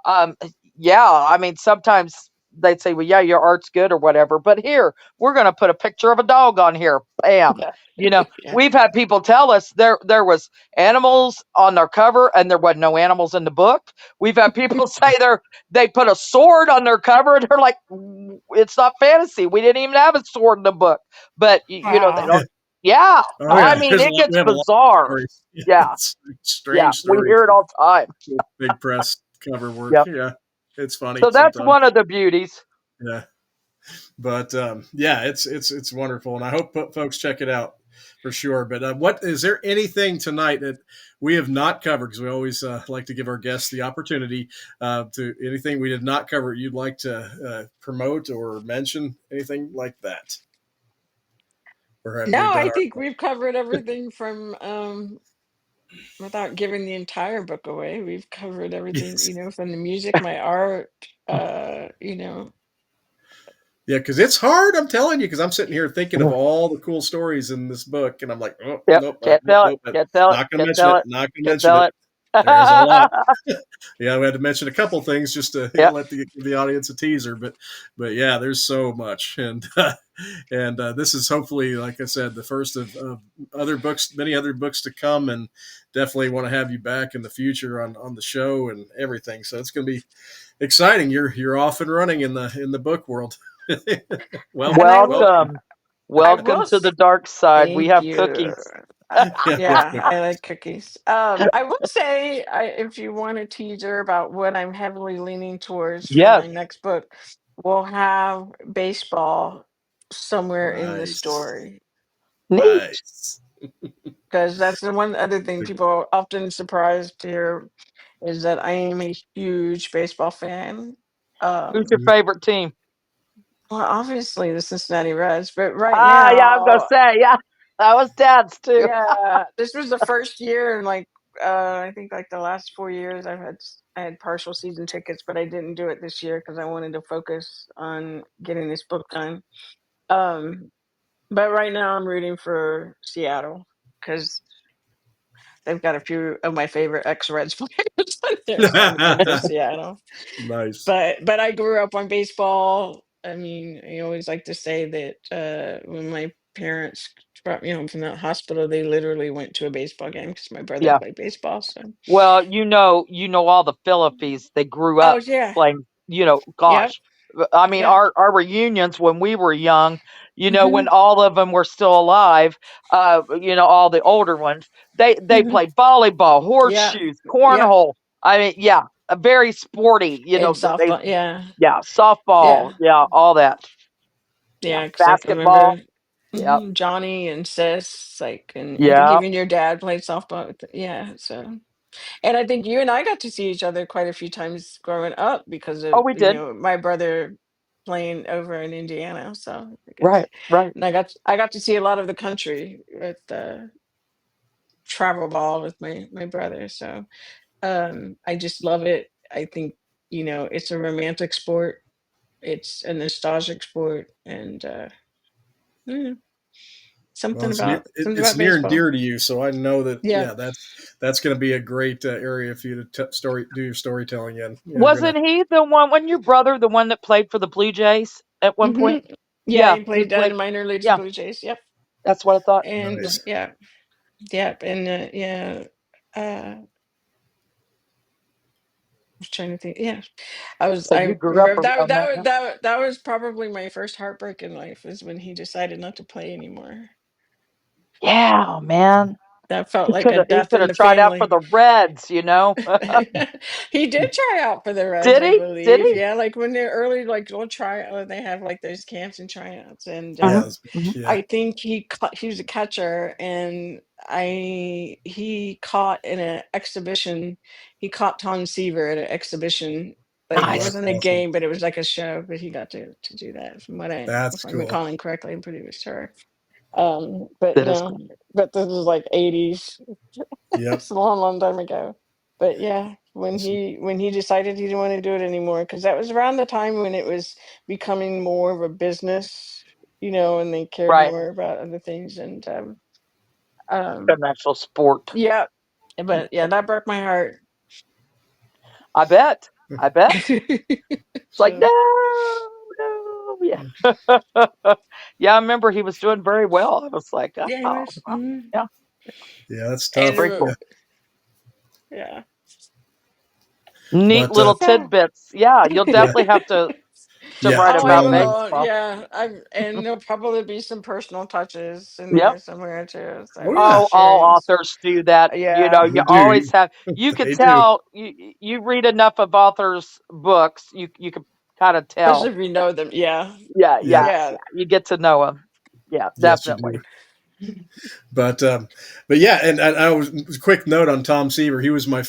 um, yeah, I mean, sometimes they'd say, well, yeah, your art's good or whatever, but here, we're going to put a picture of a dog on here. Bam. Yeah. Yeah. We've had people tell us there was animals on their cover and there wasn't no animals in the book. We've had people say they put a sword on their cover and they're like, It's not fantasy. We didn't even have a sword in the book." But they Wow. don't. Yeah, oh I yeah. mean, There's a it lot. We gets have a lot of bizarre. stories. Yeah, Yeah, it's yeah, strange we stories. hear it all the time. With big press cover work. Yep. Yeah, it's funny So that's sometimes. one of the beauties. Yeah, but yeah, it's wonderful, and I hope folks check it out for sure. But what is there anything tonight that we have not covered? Because we always like to give our guests the opportunity to anything we did not cover. You'd like to promote or mention anything like that, or have we No, done I our think part? we've covered everything from without giving the entire book away. We've covered everything, Yes. from the music, my art, Yeah, because it's hard. I'm telling you, because I'm sitting here thinking of all the cool stories in this book, and I'm like, oh Yep. nope, Can't nope, tell it. nope, Can't tell it. not going to Can't mention tell it. it. Not going to Can't mention tell it. it. There's a lot. Yeah, we had to mention a couple things just to Yep. let the audience a teaser, but yeah, there's so much, and this is hopefully, like I said, the first of other books, many other books to come, and definitely want to have you back in the future on the show and everything. So it's going to be exciting. You're off and running in the book world. and Welcome, I will welcome. Welcome. I will Welcome to the dark side. We thank have you. cookies. Yeah, there's Yeah, I cookies. like cookies. I will say, if you want a teaser about what I'm heavily leaning towards for Yes. my next book, we'll have baseball somewhere in the Nice, story. Neat. nice. Because that's the one other thing people are often surprised to hear is that I am a huge baseball fan. Who's your Um, favorite team? well, obviously the Cincinnati Reds, but right Ah, yeah, I'm gonna now, say, yeah. That was Dad's too. yeah, this was the first year in like I think like the last 4 years I had partial season tickets, but I didn't do it this year because I wanted to focus on getting this book done. Um, but right now I'm rooting for Seattle because they've got a few of my favorite ex-Reds players on there, so I'm rooting for Seattle. Nice. But I grew up on baseball. I mean, I always like to say that when my parents brought me home from the hospital, they literally went to a baseball game because my brother Yeah. played baseball. So, Well, all the Philippies. They grew oh up yeah, playing, yep, gosh. I mean, yeah, our reunions when we were young, hmm when all of them were still alive, all the older ones, they hmm played volleyball, yeah, horseshoes, yep, cornhole. I mean, yeah, a very sporty, and they softball, yeah, yeah, softball, yeah, yeah, all that. Yeah, yeah, because I can basketball. remember Yep. Johnny and Sis, like, and I think Yeah. even your dad played softball. Yeah, so. And I think you and I got to see each other quite a few times growing up because Oh, of, we did. my brother playing over in Indiana. So Right, right. and I got to see a lot of the country with travel ball with my brother. So I just love it. I think, it's a romantic sport. It's a nostalgic sport and mm, Well, something it's about near and baseball. dear to you, so I know that Yeah. yeah, that's going to be a great area for you to do your storytelling in. Yeah, you're gonna. Wasn't he the one when your brother the one that played for the Blue Jays at one hmm point? Yeah, Yeah, he he played played. minor leagues Yeah, Blue Jays. Yep. that's what I thought. And Nice. yeah. Yep, and, yeah, I was trying to think, yeah. So you I grew up remember around that, huh? that was probably my first heartbreak in life is when he decided not to play anymore. Yeah, man. That felt He like could a have he death could in have the tried out for family. the Reds, you know. He did try out for the Reds, Did I he? Did believe. he? Yeah, like when they're early, like little try, they have like those camps and tryouts, and Mhm, Yeah, mhm. yeah, I think he was a catcher, and he caught in an exhibition. He caught Tom Seaver at an exhibition. Like oh, it Nice. that's wasn't a awesome. game, but it was like a show. But he got to do that. From what That's if I'm cool. recalling correctly, I'm pretty sure. But That is no, cool. but this was like '80s. Yep, It's a long, long time ago. But yeah, awesome. when he decided he didn't want to do it anymore, because that was around the time when it was becoming more of a business, and they cared Right. more about other things. And um, An actual sport. yeah, but yeah, that broke my heart. I bet. I bet. It's like, So no, no, yeah. Yeah, I remember he was doing very well. I was like, yeah, he oh, was. wow. Yeah, Yeah, that's And tough. very Yeah, cool. yeah, Neat but little so. tidbits. Yeah, you'll yeah, definitely have to yeah. write Oh, I about Well, will. baseball. Yeah, and there'll probably be some personal touches in Yep. there somewhere too. oh So yeah, Oh, just all sharing. authors do that. You know, Yeah. you they do. always have. You could They do. tell. You read enough of authors' books. You could kind of Especially tell. if you know them. Yeah. Yeah, Yeah, yeah, Yeah. yeah. You get to know them. Yeah, yes, you definitely. do. But yeah, and I was a quick note on Tom Seaver. He was my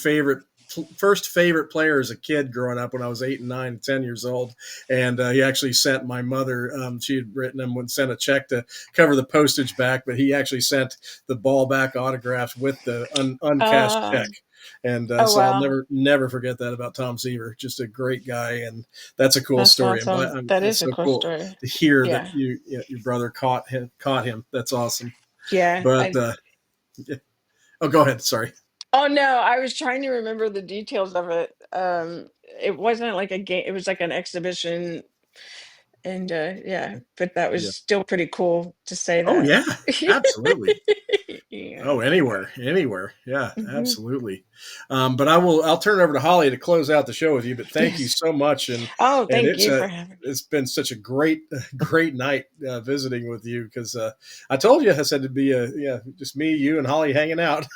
first favorite player as a kid growing up when I was 8 and 9, 10 years old. And he actually sent my mother, she had written him and sent a check to cover the postage back, but he actually sent the ball back autographs with the uncashed Uh, check. And oh so I'll wow, never forget that about Tom Seaver. Just a great guy, and that's a cool that's story. awesome. That It's is a so cool cool story. to hear that Yeah. your brother caught him. That's awesome. Yeah. But yeah. Oh, go ahead. Sorry. Oh no, I was trying to remember the details of it. It wasn't like a game. It was like an exhibition, and yeah. But that was Yeah. still pretty cool to say Oh that. yeah. Absolutely. Yeah. Oh, anywhere. Yeah, Hmm. absolutely. But I'll turn it over to Holly to close out the show with you. But thank you Yes. so much, and Oh, thank it's you for having me. it's been such a great night visiting with you because I told you I said it'd be just me, you, and Holly hanging out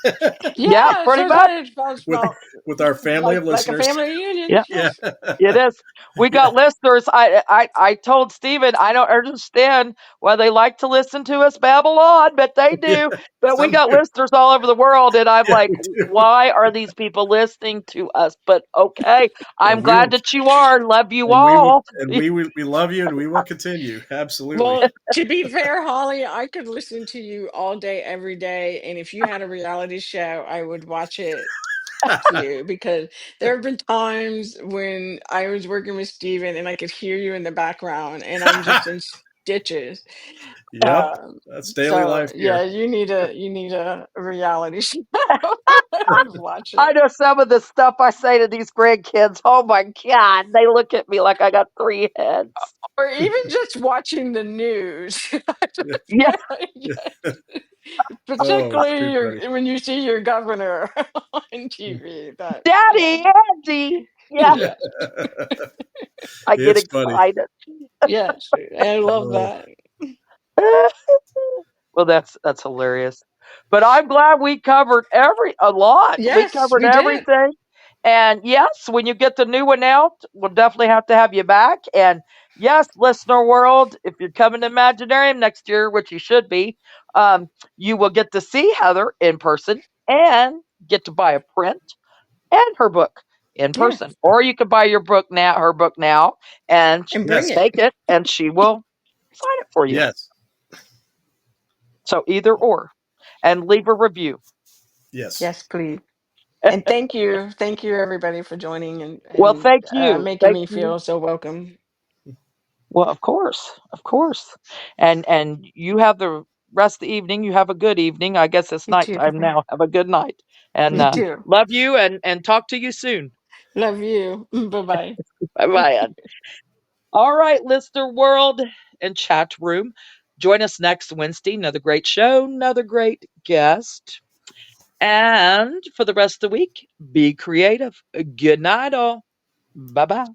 Yeah, Yeah, pretty so much. it felt with about with our family of like a listeners. family reunion. Yeah. Yeah, Yes. It is. We yeah, got listeners. I told Stephen I don't understand why they like to listen to us babble on, but they yeah. do. But we Some got do. listeners all over the world, and I'm Yeah, like, we do. why are these people listening to us? But okay, Well, I'm glad that you are. Love you and we will all. we love you and we will continue. Absolutely. Well, to be fair, Holly, I could listen to you all day, every day. And if you had a reality show, I would watch it too, because there have been times when I was working with Steven and I could hear you in the background and I'm just in stitches. Yep, that's daily So life yeah, here. you need a reality show. I would watch I it. know some of the stuff I say to these grandkids. Oh my God, they look at me like I got three heads. Or even just watching the news. Yeah, Yeah, yeah. Oh, it's Particularly too funny. when you see your governor on TV. That yeah. Daddy, Angie. Yeah, Yeah. I get It's funny. excited. Yes. I love Oh, that. Well, that's hilarious. But I'm glad we covered a lot. We Yes, covered we did. everything. And yes, when you get the new one out, we'll definitely have to have you back. And yes, listener world, if you're coming to Imaginarium next year, which you should be, you will get to see Heather in person and get to buy a print and her book in Yeah. person. Or you could buy her book now, and And bring yes, it. take it, and she will sign it for you. yes, So either or, and leave a review. yes. Yes, please. And thank you. Thank you everybody for joining and, Well, and thank you, making thank me you. feel so welcome. Well, of course, and you have the rest of the evening. You have a good evening. I guess it's You too. nighttime now. Have a good night, and You too. love you, and talk to you soon. Love you. Bye bye. Bye bye. All right, listener world and chat room. Join us next Wednesday. Another great show, another great guest. And for the rest of the week, be creative. Good night, all. Bye bye.